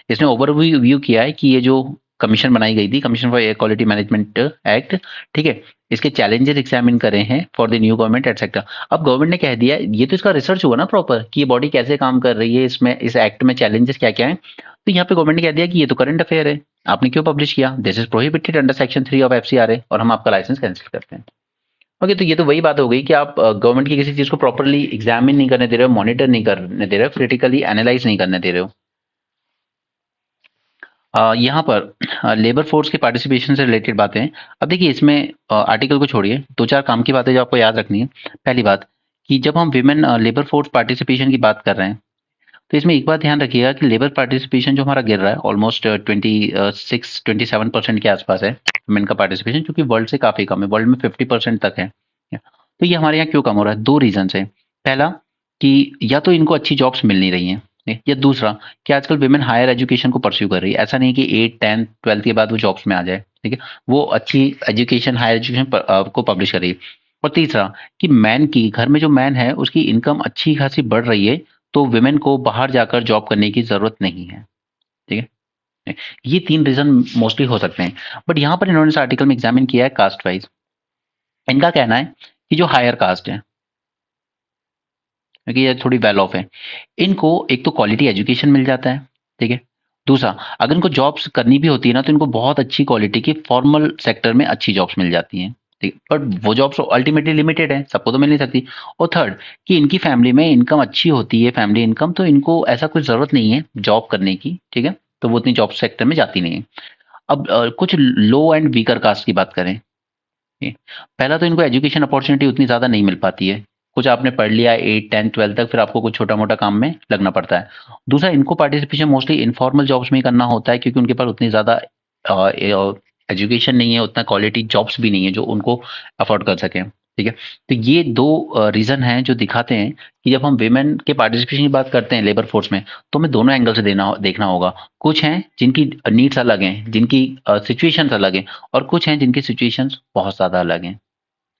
इसने ओवरव्यू किया है कि ये जो कमीशन बनाई गई थी, commission for air quality management act, ठीक है। इसके चैलेंजेस एग्जामिन करे हैं for the new government etcetera. अब गवर्नमेंट ने कह दिया, ये तो इसका रिसर्च हुआ ना प्रॉपर कि ये बॉडी कैसे काम कर रही है, इसमें इस एक्ट में चैलेंजेस क्या क्या है। तो यहाँ पे गवर्नमेंट ने कह दिया कि ये तो करंट अफेयर है, आपने क्यों पब्लिश किया, this is prohibited under section 3 of FCRA, और हम आपका लाइसेंस कैंसिल करते हैं। ओके, तो ये तो वही बात हो गई कि आप गवर्नमेंट की किसी चीज को प्रॉपरली एग्जामिन नहीं करने दे रहे हो, मॉनिटर नहीं करने दे रहे हो, क्रिटिकली एनालाइज नहीं करने दे रहे हो। यहाँ पर लेबर फोर्स के पार्टिसिपेशन से रिलेटेड बातें। अब देखिए इसमें आर्टिकल को छोड़िए, दो चार काम की बातें जो आपको याद रखनी है। पहली बात कि जब हम विमेन लेबर फोर्स पार्टिसिपेशन की बात कर रहे हैं, तो इसमें एक बात ध्यान रखिएगा कि लेबर पार्टिसिपेशन जो हमारा गिर रहा है ऑलमोस्ट 27% के आसपास है वुमेन का पार्टिसिपेशन, जो कि वर्ल्ड से काफ़ी कम है, वर्ल्ड में 50% तक है। तो ये हमारे यहाँ क्यों कम हो रहा है, दो रीजन है। पहला कि या तो इनको अच्छी जॉब्स मिल नहीं रही हैं, या दूसरा कि आजकल विमेन हायर एजुकेशन को परस्यू कर रही है। ऐसा नहीं कि 8 10 12 के बाद वो जॉब्स में आ जाए, ठीक है, वो अच्छी एजुकेशन हायर एजुकेशन को पब्लिश कर रही है। और तीसरा कि मैन की, घर में जो मैन है उसकी इनकम अच्छी खासी बढ़ रही है, तो विमेन को बाहर जाकर जॉब करने की जरूरत नहीं है, ठीक है। ये तीन रीजन मोस्टली हो सकते हैं, बट यहाँ पर इन्होंने इस आर्टिकल में एग्जामिन किया है कास्ट वाइज। इनका कहना है कि जो हायर कास्ट है, क्योंकि ये थोड़ी वेल ऑफ है, इनको एक तो क्वालिटी एजुकेशन मिल जाता है, ठीक है। दूसरा, अगर इनको जॉब्स करनी भी होती है ना, तो इनको बहुत अच्छी क्वालिटी की फॉर्मल सेक्टर में अच्छी जॉब्स मिल जाती हैं, ठीक है। बट वो जॉब्स अल्टीमेटली लिमिटेड है, सबको तो मिल नहीं सकती। और थर्ड कि इनकी फैमिली में इनकम अच्छी होती है, फैमिली इनकम, तो इनको ऐसा कुछ जरूरत नहीं है जॉब करने की, ठीक है, तो वो उतनी जॉब सेक्टर में जाती नहीं है। अब कुछ लो एंड वीकर कास्ट की बात करें, ठीक है। पहला तो इनको एजुकेशन अपॉर्चुनिटी उतनी ज़्यादा नहीं मिल पाती है, कुछ आपने पढ़ लिया 8 10 12 तक, फिर आपको कुछ छोटा-मोटा काम में लगना पड़ता है। दूसरा, इनको पार्टिसिपेशन मोस्टली इनफॉर्मल जॉब्स में ही करना होता है, क्योंकि उनके पास उतनी ज़्यादा एजुकेशन नहीं है, उतना क्वालिटी जॉब्स भी नहीं है जो उनको अफोर्ड कर सकें, ठीक है। तो ये दो रीज़न हैं जो दिखाते हैं कि जब हम विमेन के पार्टिसिपेशन की बात करते हैं लेबर फोर्स में, तो हमें दोनों एंगल से देखना होगा। कुछ हैं जिनकी नीड्स अलग हैं, जिनकी सिचुएशंस अलग हैं, और कुछ हैं जिनकी सिचुएशंस बहुत ज़्यादा अलग हैं,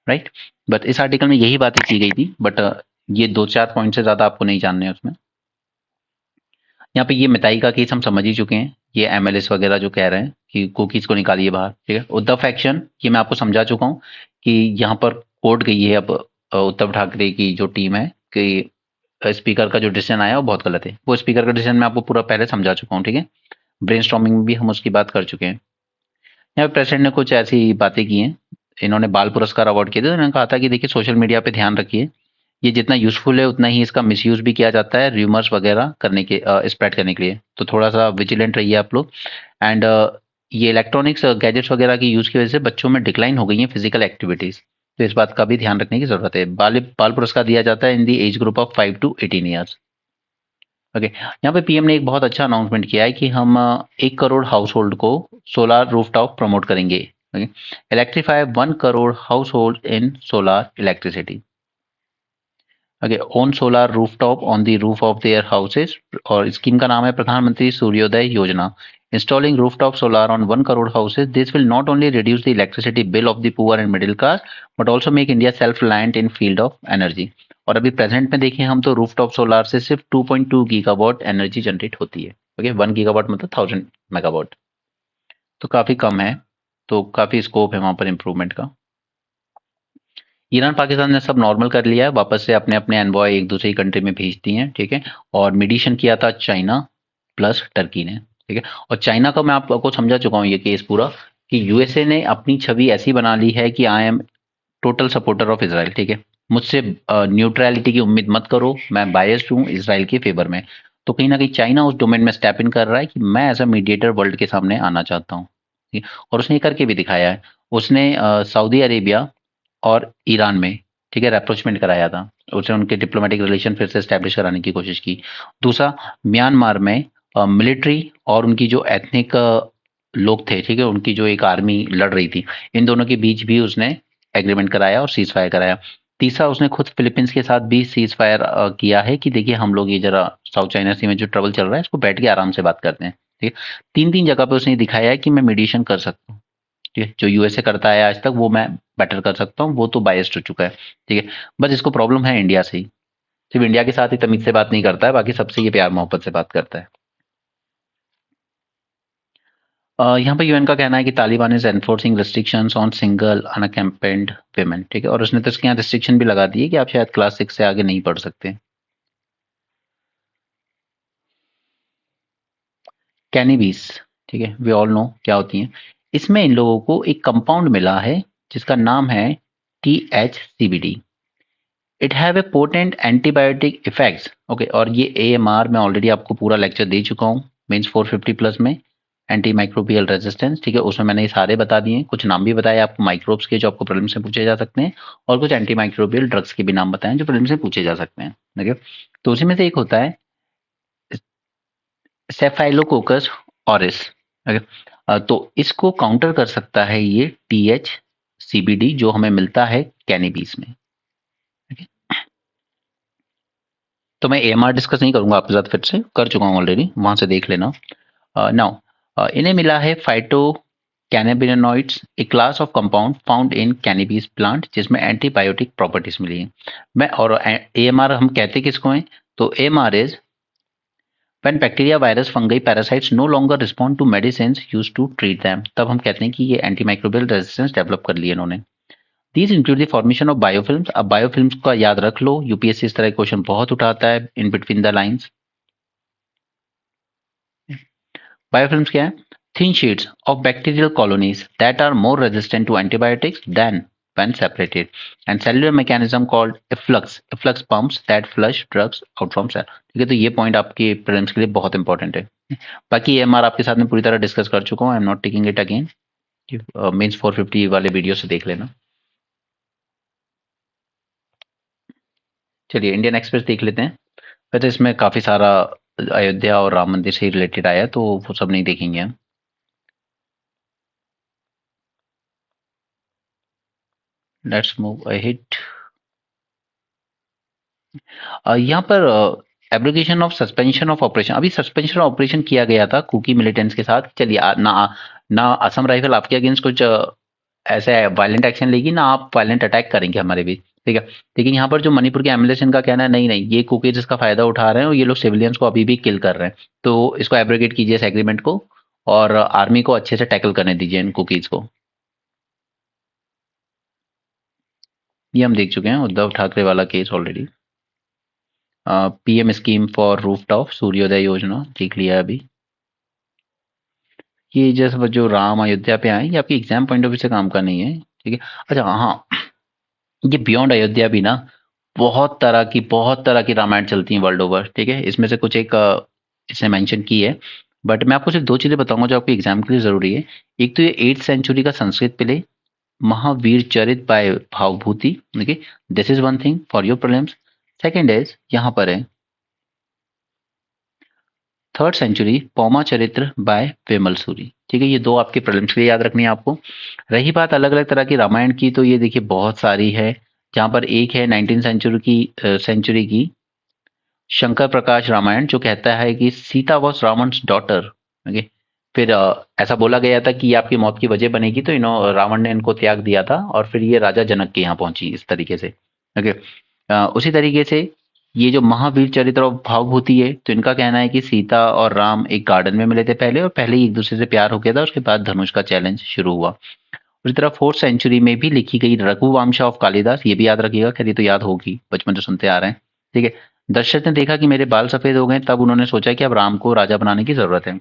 राइट। बट इस आर्टिकल में यही बातें की गई थी, बट ये दो चार पॉइंट से ज़्यादा आपको नहीं जानने हैं उसमें। यहाँ पे ये मिताई का केस हम समझ ही चुके हैं, ये एमएलएस वगैरह जो कह रहे हैं कि कुकीज़ को निकालिए बाहर, ठीक है। उद्धव फैक्शन, ये मैं आपको समझा चुका हूँ कि यहाँ पर कोर्ट गई है अब उद्धव ठाकरे की जो टीम है कि स्पीकर का जो डिसीजन आया वो बहुत गलत है। वो स्पीकर का डिसीजन मैं आपको पूरा पहले समझा चुका हूँ, ठीक है। ब्रेनस्टॉर्मिंग में भी हम उसकी बात कर चुके हैं। यहाँ पे प्रेसिडेंट ने कुछ ऐसी बातें की हैं, इन्होंने बाल पुरस्कार अवार्ड किए थे, तो इन्होंने कहा था कि देखिए सोशल मीडिया पे ध्यान रखिए, ये जितना यूज़फुल है उतना ही इसका मिसयूज़ भी किया जाता है र्यूमर्स वगैरह करने के, स्प्रेड करने के लिए, तो थोड़ा-सा विजिलेंट रहिए आप लोग। एंड ये इलेक्ट्रॉनिक्स गैजेट्स वगैरह की यूज़ की वजह से बच्चों में डिक्लाइन हो गई है फिजिकल एक्टिविटीज़, तो इस बात का भी ध्यान रखने की ज़रूरत है। बाल बाल पुरस्कार दिया जाता है in the age group of 5 to 18 years. Okay, यहाँ पे पीएम ने एक बहुत अच्छा अनाउंसमेंट किया है कि हम 1 करोड़ हाउस होल्ड को सोलर रूफटॉप प्रमोट करेंगे। Okay, electrify 1 crore house hold in solar electricity. Okay, own solar rooftop on the roof of their houses, और स्कीम का नाम है प्रधानमंत्री सूर्योदय योजना। Installing rooftop solar on 1 crore houses, this will not only reduce the electricity bill of the poor and middle class, but also make India self reliant in field of energy. और अभी present में देखें हम तो रूफटॉप सोलर से सिर्फ 2.2 gigawatt energy generate होती है। ओके, 1 गीगावाट मतलब 1000 मेगावाट, तो काफ़ी कम है, तो काफ़ी स्कोप है वहाँ पर इम्प्रूवमेंट का। ईरान पाकिस्तान ने सब नॉर्मल कर लिया है, वापस से अपने अपने एनवॉय एक दूसरी कंट्री में भेज दिए हैं, ठीक है। और मीडिएशन किया था चाइना प्लस टर्की ने, ठीक है। और चाइना का मैं आपको समझा चुका हूँ ये केस पूरा, कि यूएसए ने अपनी छवि ऐसी बना ली है कि I am total supporter of Israel, ठीक है। मुझसे न्यूट्रलिटी की उम्मीद मत करो, मैं बायस्ड हूँ इसराइल के फेवर में। तो कहीं ना कहीं चाइना उस डोमेन में स्टेप इन कर रहा है कि मैं एज अ मीडिएटर वर्ल्ड के सामने आना चाहता हूँ, ठीक है? और उसने ये करके भी दिखाया है। उसने सऊदी अरेबिया और ईरान में, ठीक है, रैप्रोचमेंट कराया था, उसने उनके डिप्लोमेटिक रिलेशन फिर से स्टैब्लिश कराने की कोशिश की। दूसरा, म्यांमार में मिलिट्री और उनकी जो एथनिक लोग थे, ठीक है, उनकी जो एक आर्मी लड़ रही थी, इन दोनों के बीच भी उसने एग्रीमेंट कराया और सीज फायर कराया। तीसरा, उसने खुद फिलीपींस के साथ भी सीज फायर किया है कि देखिए हम लोग ये जरा साउथ चाइना सी में जो ट्रबल चल रहा है इसको बैठ के आराम से बात करते हैं, ठीक है। तीन तीन जगह पे उसने दिखाया है कि मैं मीडिएशन कर सकता हूँ, ठीक है। जो यूएसए करता है आज तक वो मैं बेटर कर सकता हूँ, वो तो बायस्ड हो चुका है, ठीक है। बस इसको प्रॉब्लम है इंडिया से ही, सिर्फ इंडिया के साथ ही तमीज से बात नहीं करता है, बाकी सबसे ये प्यार मोहब्बत से बात करता है। यहाँ पे यूएन का कहना है कि Taliban is enforcing restrictions on single unaccompanied women, ठीक है, और उसने तो इसके यहाँ रिस्ट्रिक्शन भी लगा दी है कि आप शायद क्लास 6 से आगे नहीं पढ़ सकते। कैनिबीस, ठीक है, वी ऑल नो क्या होती हैं। इसमें इन लोगों को एक कंपाउंड मिला है जिसका नाम है THCBD। It have a potent antibiotic effects, okay, और ये AMR मैं ऑलरेडी आपको पूरा लेक्चर दे चुका हूँ, मीन्स 450 प्लस में एंटी माइक्रोबियल रेजिस्टेंस, ठीक है, उसमें मैंने ये सारे बता दिए हैं, कुछ नाम भी बताए आपको माइक्रोब्स के जो आपको प्रॉब्लम से पूछे जा सकते हैं, और कुछ एंटी माइक्रोबियल ड्रग्स के भी नाम बताए जो प्रॉब्लम से पूछे जा सकते हैं, ठीक है। तो उसी में से एक होता है सेफाइलोकोकस ऑरिस, तो इसको काउंटर कर सकता है ये THCBD जो हमें मिलता है कैनिबीस में, ठीक है। तो मैं AMR डिस्कस नहीं करूंगा आपके साथ, फिर से कर चुका हूँ ऑलरेडी, वहां से देख लेना। नाउ इन्हें मिला है phyto cannabinoids, A class of compound found in cannabis plant जिसमें एंटीबायोटिक प्रॉपर्टीज मिली है। मैं और AMR हम कहते किसको हैं, तो AMR is when bacteria virus fungi parasites no longer respond to medicine use to treat them, तब हम कहते हैं कि ये एंटीमाइक्रोबियल रेजिस्टेंस डेवलप कर लिए इन्होंने। These include the formation of biofilms. अब बायोफिल्म्स का याद रख लो, यूपीएससी इस तरह के क्वेश्चन बहुत उठाता है in between the lines. Biofilms क्या है, thin sheets of bacterial colonies that are more resistant to antibiotics than when separated, and cellular mechanism called efflux pumps that flush drugs out from cell, ठीक है। तो ये point आपके prelims के लिए बहुत इंपॉर्टेंट है। बाकी AMR आपके साथ में पूरी तरह डिस्कस कर चुका हूँ, I am not taking it again, means 450 वाले वीडियो से देख लेना। चलिए इंडियन एक्सप्रेस देख लेते हैं। वैसे इसमें काफी सारा अयोध्या और राम मंदिर से रिलेटेड आया, तो वो सब नहीं देखेंगे हम। Let's move ahead. यहाँ पर abrogation of suspension of operation, अभी सस्पेंशन ऑपरेशन किया गया था कुकी मिलिटेंट्स के साथ। चलिए ना असम राइफल आपके अगेंस्ट कुछ ऐसे वायलेंट एक्शन लेगी, ना आप वायलेंट अटैक करेंगे हमारे बीच, ठीक है। लेकिन यहाँ पर जो मणिपुर के एमएलए इनका कहना है नहीं नहीं ये कुकीज इसका फायदा उठा रहे हैं और ये लोग सिविलियंस को अभी भी किल कर रहे हैं, तो इसको एब्रोगेट कीजिए इस एग्रीमेंट को, और आर्मी को अच्छे से टैकल करने दीजिए इन कुकीज को। ये हम देख चुके हैं उद्धव ठाकरे वाला case already. PM scheme for rooftop सूर्योदय योजना देख लिया अभी। ये जैसे जो राम अयोध्या पे आए, ये आपकी एग्जाम पॉइंट ऑफ व्यू से काम का नहीं है, ठीक है। अच्छा हाँ, ये बियॉन्ड अयोध्या भी ना बहुत तरह की रामायण चलती हैं वर्ल्ड ओवर, ठीक है। इसमें से कुछ एक इसने मेंशन की है, बट मैं आपको सिर्फ दो चीजें बताऊंगा जो आपके एग्जाम के लिए जरूरी है। एक तो ये 8th सेंचुरी का Sanskrit play Mahavir Charit by Bhavabhuti, okay, this is one thing for your prelims. Second is यहाँ पर है 3rd सेंचुरी पौमा चरित्र बाय विमल सूरी, ठीक है। ये दो आपके प्रीलिम्स के लिए याद रखनी है आपको। रही बात अलग अलग तरह की रामायण की, तो ये देखिए बहुत सारी है, जहां पर एक है 19 सेंचुरी की शंकर प्रकाश रामायण जो कहता है कि सीता वॉज रावण's डॉटर, ओके। फिर ऐसा बोला गया था कि ये आपकी मौत की वजह बनेगी, तो रावण ने इनको त्याग दिया था और फिर ये राजा जनक के यहाँ पहुंची इस तरीके से, ओके। उसी तरीके से ये जो महावीर चरित्र और भावभूति है, तो इनका कहना है कि सीता और राम एक गार्डन में मिले थे पहले, और पहले ही एक दूसरे से प्यार हो गया था, उसके बाद धनुष का चैलेंज शुरू हुआ। उसी तरह 4th सेंचुरी में भी लिखी गई रघुवंश ऑफ कालिदास, ये भी याद रखिएगा, खैर ये तो याद होगी, बचपन से सुनते आ रहे हैं, ठीक है। दशरथ ने देखा कि मेरे बाल सफेद हो गए, तब उन्होंने सोचा कि अब राम को राजा बनाने की जरूरत है।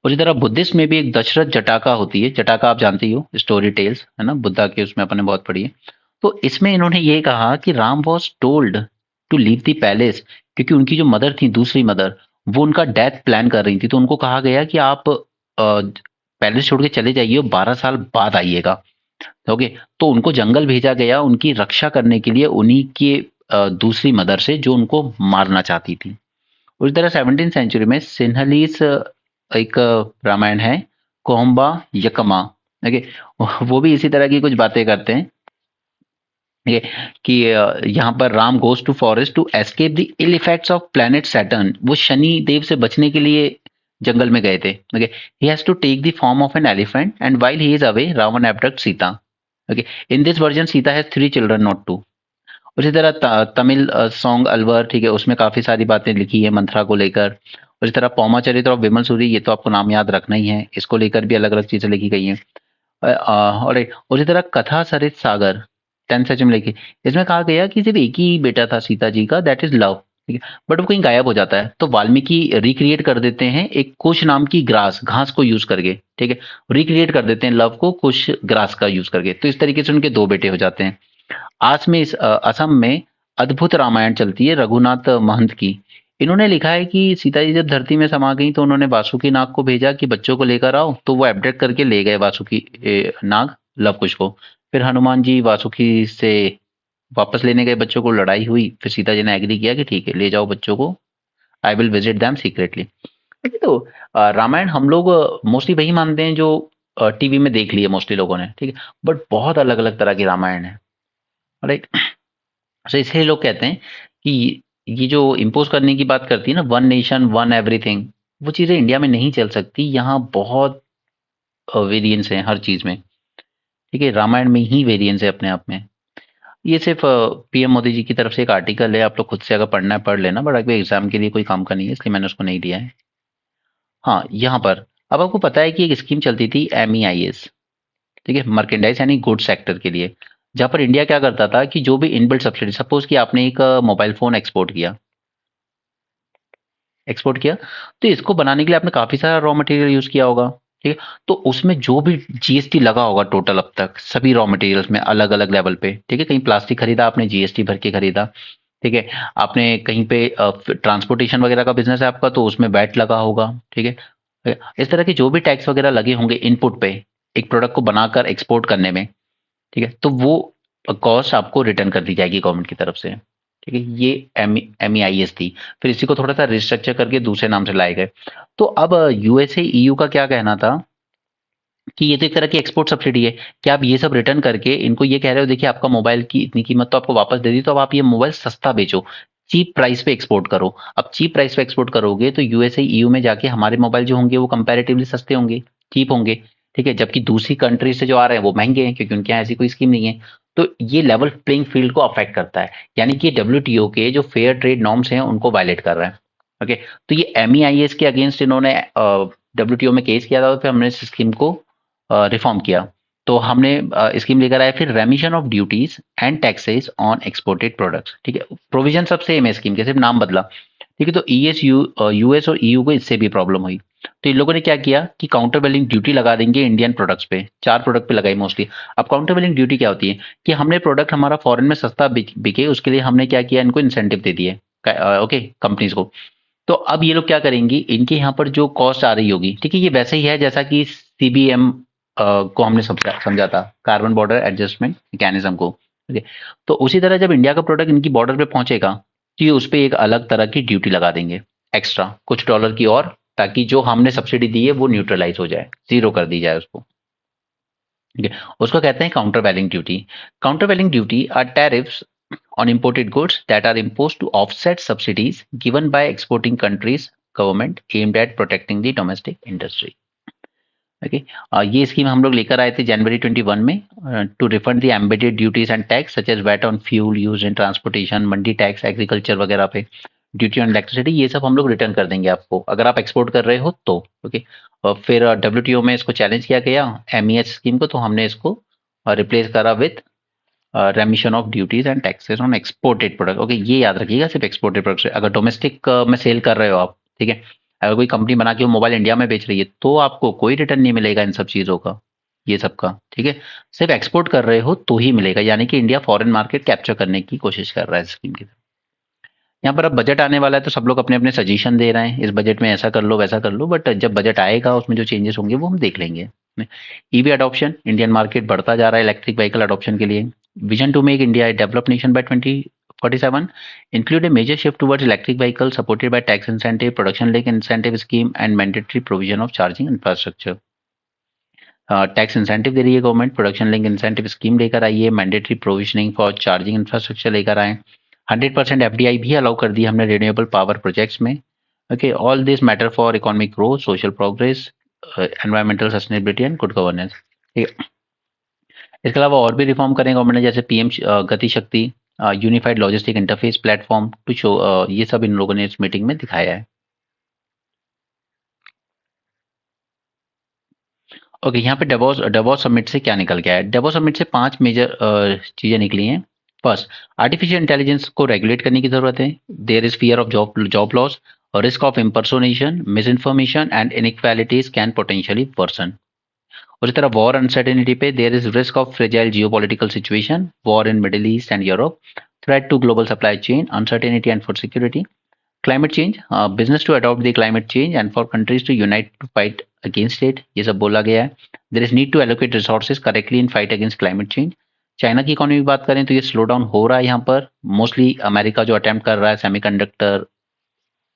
उसी तरह बुद्धिस्ट में भी एक दशरथ जटाका होती है, जटाका आप जानते ही हो, स्टोरी टेल्स है ना, बुद्धा के उसमें अपने बहुत पढ़ी है। तो इसमें इन्होंने ये कहा कि Ram was told to leave the palace, क्योंकि उनकी जो मदर थी, दूसरी मदर, वो उनका डेथ प्लान कर रही थी, तो उनको कहा गया कि आप पैलेस छोड़ के चले जाइए, 12 साल बाद आइएगा, ओके। तो उनको जंगल भेजा गया उनकी रक्षा करने के लिए उन्हीं के दूसरी मदर से जो उनको मारना चाहती थी। उसी तरह 17th सेंचुरी में सिन्हलीस एक रामायण है, कोहम्बा यकमा, ओके। वो भी इसी तरह की कुछ बातें करते हैं, ये कि यहाँ पर Ram goes to forest to escape the ill effects of planet Saturn, वो शनि देव से बचने के लिए जंगल में गए थे, okay. He has to take the form of an elephant and while he is away Ravan abduct Sita, okay. In this version Sita has 3 children not 2। उसी तरह तमिल सॉन्ग अलवर, ठीक है, उसमें काफ़ी सारी बातें लिखी है मंथरा को लेकर। उसी तरह पौमा चरित्र और विमल सूरी, ये तो आपको नाम याद रखना ही है, इसको लेकर भी अलग-अलग चीज़ें लिखी गई हैं। और उसी तरह कथा सरित सागर 10th सेंचुरी में लिखी। इसमें कहा गया कि सिर्फ एक ही बेटा था सीता जी का, दैट इज़ लव, ठीक है? बट वो कहीं गायब हो जाता है, तो वाल्मीकि रिक्रिएट कर देते हैं एक कुश नाम की घास को यूज़ करके, ठीक है? रिक्रिएट कर देते हैं लव को कुश ग्रास का यूज़ करके, तो इस तरीके से उनके 2 बेटे हो जाते हैं। असम में अद्भुत रामायण चलती है रघुनाथ महंत की। इन्होंने लिखा है कि सीता जी जब धरती में समा गई तो उन्होंने वासुकी नाग को भेजा कि बच्चों को लेकर आओ, तो वो एब्डक्ट करके ले गए वासुकी नाग लवकुश को। फिर हनुमान जी वासुकी से वापस लेने गए बच्चों को, लड़ाई हुई, फिर सीता जी ने एग्री किया कि ठीक है ले जाओ बच्चों को, I will visit them secretly. ठीक है, तो रामायण हम लोग मोस्टली वही मानते हैं जो टीवी में देख लिए मोस्टली लोगों ने, ठीक है, बट बहुत अलग अलग तरह की रामायण है, राइट। तो इसलिए लोग कहते हैं कि ये जो इम्पोज करने की बात करती है ना, वन नेशन वन एवरीथिंग, वो चीज़ें इंडिया में नहीं चल सकती। यहाँ बहुत वेरिएंस हैं हर चीज़ में, ठीक है, रामायण में ही वेरिएंस है अपने आप में। ये सिर्फ पीएम मोदी जी की तरफ से एक आर्टिकल है, आप लोग खुद से अगर पढ़ना है पढ़ लेना, बट अभी एग्जाम के लिए कोई काम का नहीं है, इसलिए मैंने उसको नहीं लिया है। हाँ, यहाँ पर अब आपको पता है कि एक स्कीम चलती थी MEIS, ठीक है, मर्केंडाइज यानी गुड्स सेक्टर के लिए, जहाँ पर इंडिया क्या करता था कि जो भी इनबिल्ट सब्सिडी, सपोज कि आपने एक मोबाइल फोन एक्सपोर्ट किया, तो इसको बनाने के लिए आपने काफ़ी सारा रॉ मटेरियल यूज़ किया होगा, ठीक है? तो उसमें जो भी जीएसटी लगा होगा टोटल अब तक, सभी रॉ मटेरियल्स में अलग-अलग लेवल पे, ठीक है? कहीं प्लास्टिक खरीदा आपने जीएसटी भर के खरीदा, ठीक है? आपने कहीं पे ट्रांसपोर्टेशन वगैरह का बिज़नेस है आपका, तो उसमें वैट लगा होगा, ठीक है? इस तरह के जो भी टैक्स वगैरह लगे होंगे इनपुट पे, एक प्रोडक्ट को बनाकर एक्सपोर्ट करने में, ठीक है? तो वो कॉस्ट आपको रिटर्न कर दी जाएगी गवर्नमेंट की तरफ से, ठीक है? ये MEIS थी। फिर इसी को थोड़ा-सा रिस्ट्रक्चर करके दूसरे नाम से लाए गए। तो अब यूएसए, ईयू का क्या कहना था कि ये तो एक तरह की एक्सपोर्ट सब्सिडी है, कि आप ये सब रिटर्न करके इनको ये कह रहे हो, देखिए आपका मोबाइल की इतनी कीमत तो आपको वापस दे दी, तो अब आप ये मोबाइल सस्ता बेचो, चीप प्राइस पे एक्सपोर्ट करो। अब चीप प्राइस पे एक्सपोर्ट करोगे तो यूएसए, ईयू में जाके हमारे मोबाइल जो होंगे वो कंपैरेटिवली सस्ते होंगे, चीप होंगे, ठीक है? जबकि दूसरी कंट्री से जो आ रहे हैं वो महँगे हैं, क्योंकि उनके यहाँ ऐसी कोई स्कीम नहीं है। तो ये लेवल प्लेइंग फील्ड को अफेक्ट करता है, यानी कि डब्ल्यूटीओ के जो फेयर ट्रेड नॉर्म्स हैं उनको वायलेट कर रहा है। ओके, तो ये MEIS के अगेंस्ट इन्होंने डब्ल्यूटीओ में केस किया था, और फिर हमने इस स्कीम को रिफॉर्म किया। तो हमने स्कीम लेकर आए फिर रेमिशन of duties and taxes on exported products, ठीक है? प्रोविजन सब सेम है स्कीम के, सिर्फ नाम बदला, ठीक है? तो यूएस और ईयू को इससे भी प्रॉब्लम हुई। तो इन लोगों ने क्या किया कि काउंटर वेलिंग ड्यूटी लगा देंगे इंडियन प्रोडक्ट्स पे, 4 प्रोडक्ट पे लगाई मोस्टली। अब काउंटर वेलिंग ड्यूटी क्या होती है कि हमने प्रोडक्ट हमारा फॉरेन में सस्ता बिके, उसके लिए हमने क्या किया, इनको इंसेंटिव दे दिए, ओके, कंपनीज को। तो अब ये लोग क्या करेंगी, इनके यहाँ पर जो कॉस्ट आ रही होगी, ठीक है, ये वैसे ही है जैसा कि CBM को हमने समझा था, कार्बन बॉर्डर एडजस्टमेंट मैकेनिज्म को, ठीक है? तो उसी तरह जब इंडिया का प्रोडक्ट इनकी बॉर्डर पे पहुंचेगा, तो ये उस पे एक अलग तरह की ड्यूटी लगा देंगे, एक्स्ट्रा कुछ डॉलर की, और ताकि जो हमने सब्सिडी दी है वो न्यूट्रलाइज हो जाए, जीरो कर दी जाए उसको, ठीक है? उसको कहते हैं countervailing duty. Countervailing duty are tariffs on imported goods that are imposed to offset subsidies given by exporting countries government aimed at protecting the domestic industry. Okay, ये स्कीम हम लोग लेकर आए थे जनवरी 21 में, to refund the embedded duties and tax such as VAT on fuel use in transportation, mandi tax, agriculture वगैरह पे, ड्यूटी ऑन इलेक्ट्रिसिटी, ये सब हम लोग रिटर्न कर देंगे आपको अगर आप एक्सपोर्ट कर रहे हो तो, ओके। और फिर WTO में इसको चैलेंज किया गया MES स्कीम को, तो हमने इसको रिप्लेस करा with रेमिशन of duties and taxes on exported product. Okay, ये याद रखिएगा, सिर्फ एक्सपोर्टेड प्रोडक्ट। अगर डोमेस्टिक में सेल कर रहे हो आप, ठीक है, अगर कोई कंपनी बना के वो मोबाइल इंडिया में बेच रही है, तो आपको कोई रिटर्न नहीं मिलेगा इन सब चीज़ों का, ये सब का, ठीक है? सिर्फ एक्सपोर्ट कर रहे हो तो ही मिलेगा, यानी कि इंडिया फॉरेन मार्केट कैप्चर करने की कोशिश कर रहा है स्कीम की। यहाँ पर अब बजट आने वाला है, तो सब लोग अपने अपने सजेशन दे रहे हैं, इस बजट में ऐसा कर लो वैसा कर लो, बट जब बजट आएगा उसमें जो चेंजेस होंगे वो हम देख लेंगे। ईवी अडॉप्शन, इंडियन मार्केट बढ़ता जा रहा है इलेक्ट्रिक व्हीकल अडॉप्शन के लिए। Vision to make India a developed nation by 2047 include a major shift towards electric vehicles supported by tax incentive, production link incentive scheme and mandatory provision of charging infrastructure. Tax incentive दे रही है government, production link incentive scheme लेकर आई है, mandatory provisioning for charging infrastructure लेकर आए, 100% FDI भी allow कर दी हमने रिन्यूएबल पावर प्रोजेक्ट्स में। Okay, all this matter for economic growth, social progress, environmental sustainability and good governance. ठीक है, इसके अलावा और भी रिफॉर्म करें गवर्नमेंट ने, जैसे PM Gati Shakti, unified logistic interface platform to show, ये सब इन लोगों ने इस मीटिंग में दिखाया है। ओके, यहाँ पे डेवॉस डेवॉस समिट से क्या निकल गया है? डेवॉस समिट से 5 मेजर चीज़ें निकली हैं। फर्स्ट, आर्टिफिशियल इंटेलिजेंस को रेगुलेट करने की ज़रूरत है। There is fear of job loss, risk of impersonation, misinformation and inequalities can potentially worsen. उसी तरह वॉर अनसर्टेनिटी पे, there is risk of fragile geopolitical situation, war in Middle East and Europe, threat to global supply chain, uncertainty and food security. Climate change, business to adopt the climate change and for countries to unite to fight against it, ये सब बोला गया है। There is need to allocate resources correctly in fight against climate change. China की economy की बात करें तो ये स्लो डाउन हो रहा है यहाँ पर। मोस्टली अमेरिका जो अटेम्प्ट कर रहा है सेमीकंडक्टर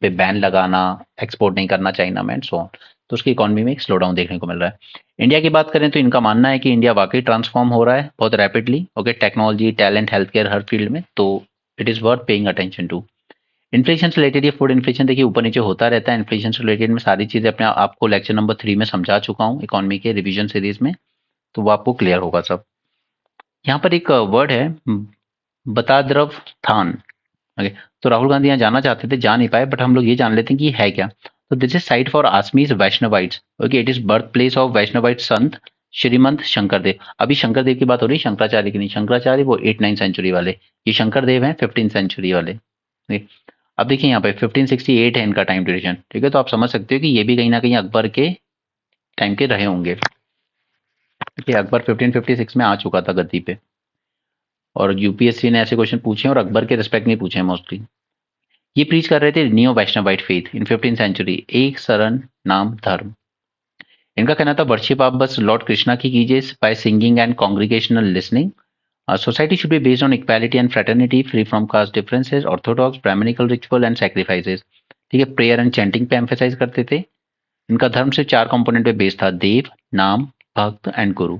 पे बैन लगाना, एक्सपोर्ट नहीं करना चाइना में एंड सो ऑन, तो उसकी इकोनॉमी में एक स्लो डाउन देखने को मिल रहा है। इंडिया की बात करें तो इनका मानना है कि इंडिया वाकई ट्रांसफॉर्म हो रहा है बहुत rapidly, okay, technology, talent, health care, हर फील्ड में, तो it is worth paying attention to. Inflation से रिलेटेड, ये फूड इन्फ्लेशन देखिए ऊपर नीचे होता रहता है। इन्फ्लेशन से रिलेटेड में सारी चीज़ें अपने आपको लेक्चर नंबर 3 में समझा चुका हूँ इकोनॉमी के रिवीजन सीरीज में, तो वो आपको क्लियर होगा सब। यहाँ पर एक वर्ड है बताद्रव थान, ओके, तो राहुल गांधी यहाँ जाना चाहते थे, जा नहीं पाए, बट हम लोग ये जान लेते हैं कि ये है क्या। तो this is site for Assamese Vaishnavites, okay, it is birth place of Vaishnavite संत श्रीमंत शंकरदेव। अभी शंकरदेव की बात हो रही है, शंकराचार्य की नहीं। शंकराचार्य वो 8-9 सेंचुरी वाले, ये शंकरदेव हैं 15 सेंचुरी वाले। ठीक? अब देखिए यहाँ पे 1568 है इनका टाइम ड्यूरेशन, ठीक है, तो आप समझ सकते हो कि ये भी कहीं ना कहीं अकबर के टाइम के रहे होंगे। देखिए अकबर 1556 में आ चुका था गद्दी पे, और यूपीएससी ने ऐसे क्वेश्चन पूछे हैं और अकबर के रिस्पेक्ट नहीं पूछे हैं मोस्टली। ये प्रीच कर रहे थे neo Vaishnavite faith in 15th century, Ek Sharan नाम धर्म। इनका कहना था वर्शिप आप बस लॉर्ड कृष्णा की कीजिए by singing and congregational listening. Society should be based on equality and fraternity, free from caste differences, orthodox Brahmanical ritual and sacrifices. ठीक है, प्रेयर एंड चैंटिंग पे एम्फेसाइज करते थे। इनका धर्म सिर्फ 4 कंपोनेंट पे बेस्ड था, देव, नाम, भक्त एंड गुरु।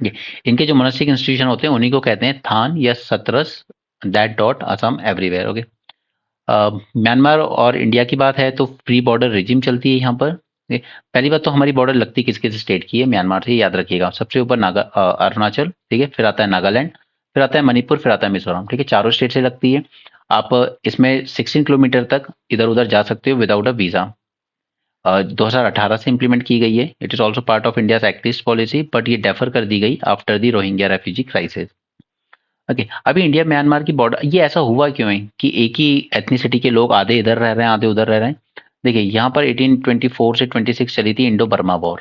ये इनके जो मोनास्टिक इंस्टीट्यूशन होते हैं उन्हीं को कहते हैं थान या satras, that dot Assam everywhere, okay. Myanmar और इंडिया की बात है तो फ्री बॉर्डर रिजिम चलती है यहाँ पर। पहली बात तो हमारी बॉर्डर लगती किस किस स्टेट की है, म्यांमार से, याद रखिएगा। सबसे ऊपर अरुणाचल, ठीक है, फिर आता है नागालैंड, फिर आता है मणिपुर, फिर आता है मिजोरम, ठीक है, चारों स्टेट से लगती है। आप इसमें 16 किलोमीटर तक इधर उधर जा सकते हो विदाउट अ वीज़ा। 2018 से इम्प्लीमेंट की गई है। It is also part of India act east policy, but ये डेफर कर दी गई after the Rohingya refugee crisis. Okay, अभी इंडिया म्यांमार की बॉर्डर, ये ऐसा हुआ क्यों है कि एक ही एथनिसिटी के लोग आधे इधर रह रहे हैं आधे उधर रह रहे हैं? देखिए यहाँ पर 1824 से 26 चली थी इंडो बर्मा वॉर,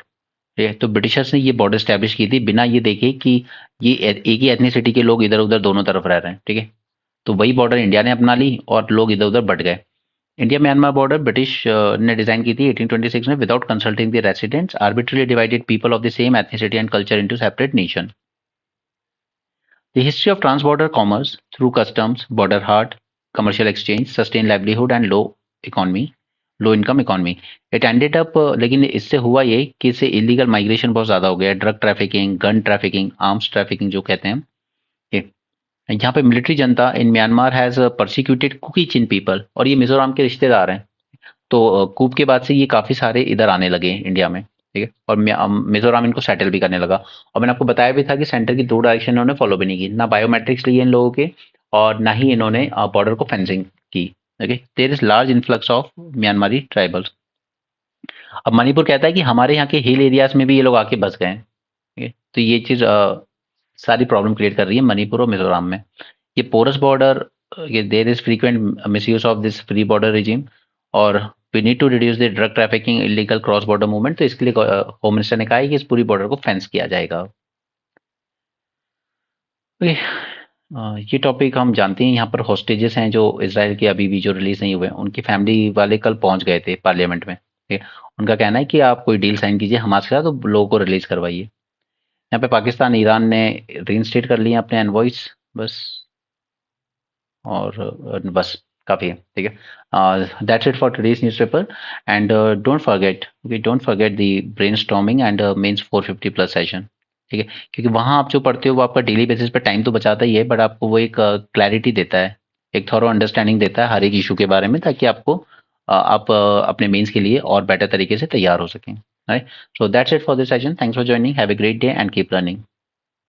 ठीक है, तो ब्रिटिशर्स ने ये बॉर्डर स्टैब्लिश की थी बिना ये देखे कि ये एक ही एथनिसिटी के लोग इधर उधर दोनों तरफ रह रहे हैं, ठीक है, तो वही बॉर्डर इंडिया ने अपना ली और लोग इधर उधर बट गए। इंडिया म्यांमार बॉर्डर ब्रिटिश ने डिजाइन की थी 1826 में without consulting the residents, arbitrarily divided people of the same ethnicity and culture into separate nation. The history of trans-border commerce through customs, border hard, commercial exchange, sustained livelihood and low income economy. It ended up लेकिन इससे हुआ ये कि इससे illegal migration बहुत ज़्यादा हो गया, drug trafficking, gun trafficking, arms trafficking जो कहते हैं ये। यहाँ पे military junta in Myanmar has persecuted Kuki Chin people, और ये मिजोरम के रिश्तेदार हैं, तो कूप के बाद से ये काफ़ी सारे इधर आने लगे इंडिया में, ठीक है, और मिजोरम इनको सेटल भी करने लगा। और मैंने आपको बताया भी था कि सेंटर की 2 डायरेक्शन इन्होंने फॉलो भी नहीं की, ना बायोमेट्रिक्स लिए इन लोगों के और ना ही इन्होंने बॉर्डर को फेंसिंग की। Okay, there is large influx of Myanmari tribals. अब मणिपुर कहता है कि हमारे यहाँ के हिल एरियाज में भी ये लोग आके बस गए हैं, ठीक है, तो ये चीज़ सारी प्रॉब्लम क्रिएट कर रही है मणिपुर और मिजोरम में। ये पोरस बॉर्डर, ये there is frequent misuse of this free border regime, और we need to reduce the drug trafficking, illegal cross border movement, तो इसके लिए होम मिनिस्टर ने कहा है कि इस पूरी बॉर्डर को फेंस किया जाएगा। ओके, ये टॉपिक हम जानते हैं। यहाँ पर हॉस्टेजेस हैं जो इसराइल के अभी भी जो रिलीज नहीं हुए हैं, उनकी फैमिली वाले कल पहुंच गए थे पार्लियामेंट में, ठीक है, उनका कहना है कि आप कोई डील साइन कीजिए हमारे साथ तो लोगों को रिलीज करवाइए। यहाँ पे पाकिस्तान ईरान ने रीइंस्टेट कर लिए अपने एनवॉइस, बस, और बस काफ़ी है, ठीक है। That's it for today's newspaper, and don't forget the brainstorming and mains 450 plus session, ठीक है, क्योंकि वहाँ आप जो पढ़ते हो वो आपका डेली बेसिस पे टाइम तो बचाता ही है, बट आपको वो एक क्लैरिटी देता है, एक थॉरो अंडरस्टैंडिंग देता है हर एक इशू के बारे में, ताकि आपको आप अपने मेंस के लिए और बेटर तरीके से तैयार हो सकें, right. So that's it for this session, thanks for joining, have a great day and keep learning.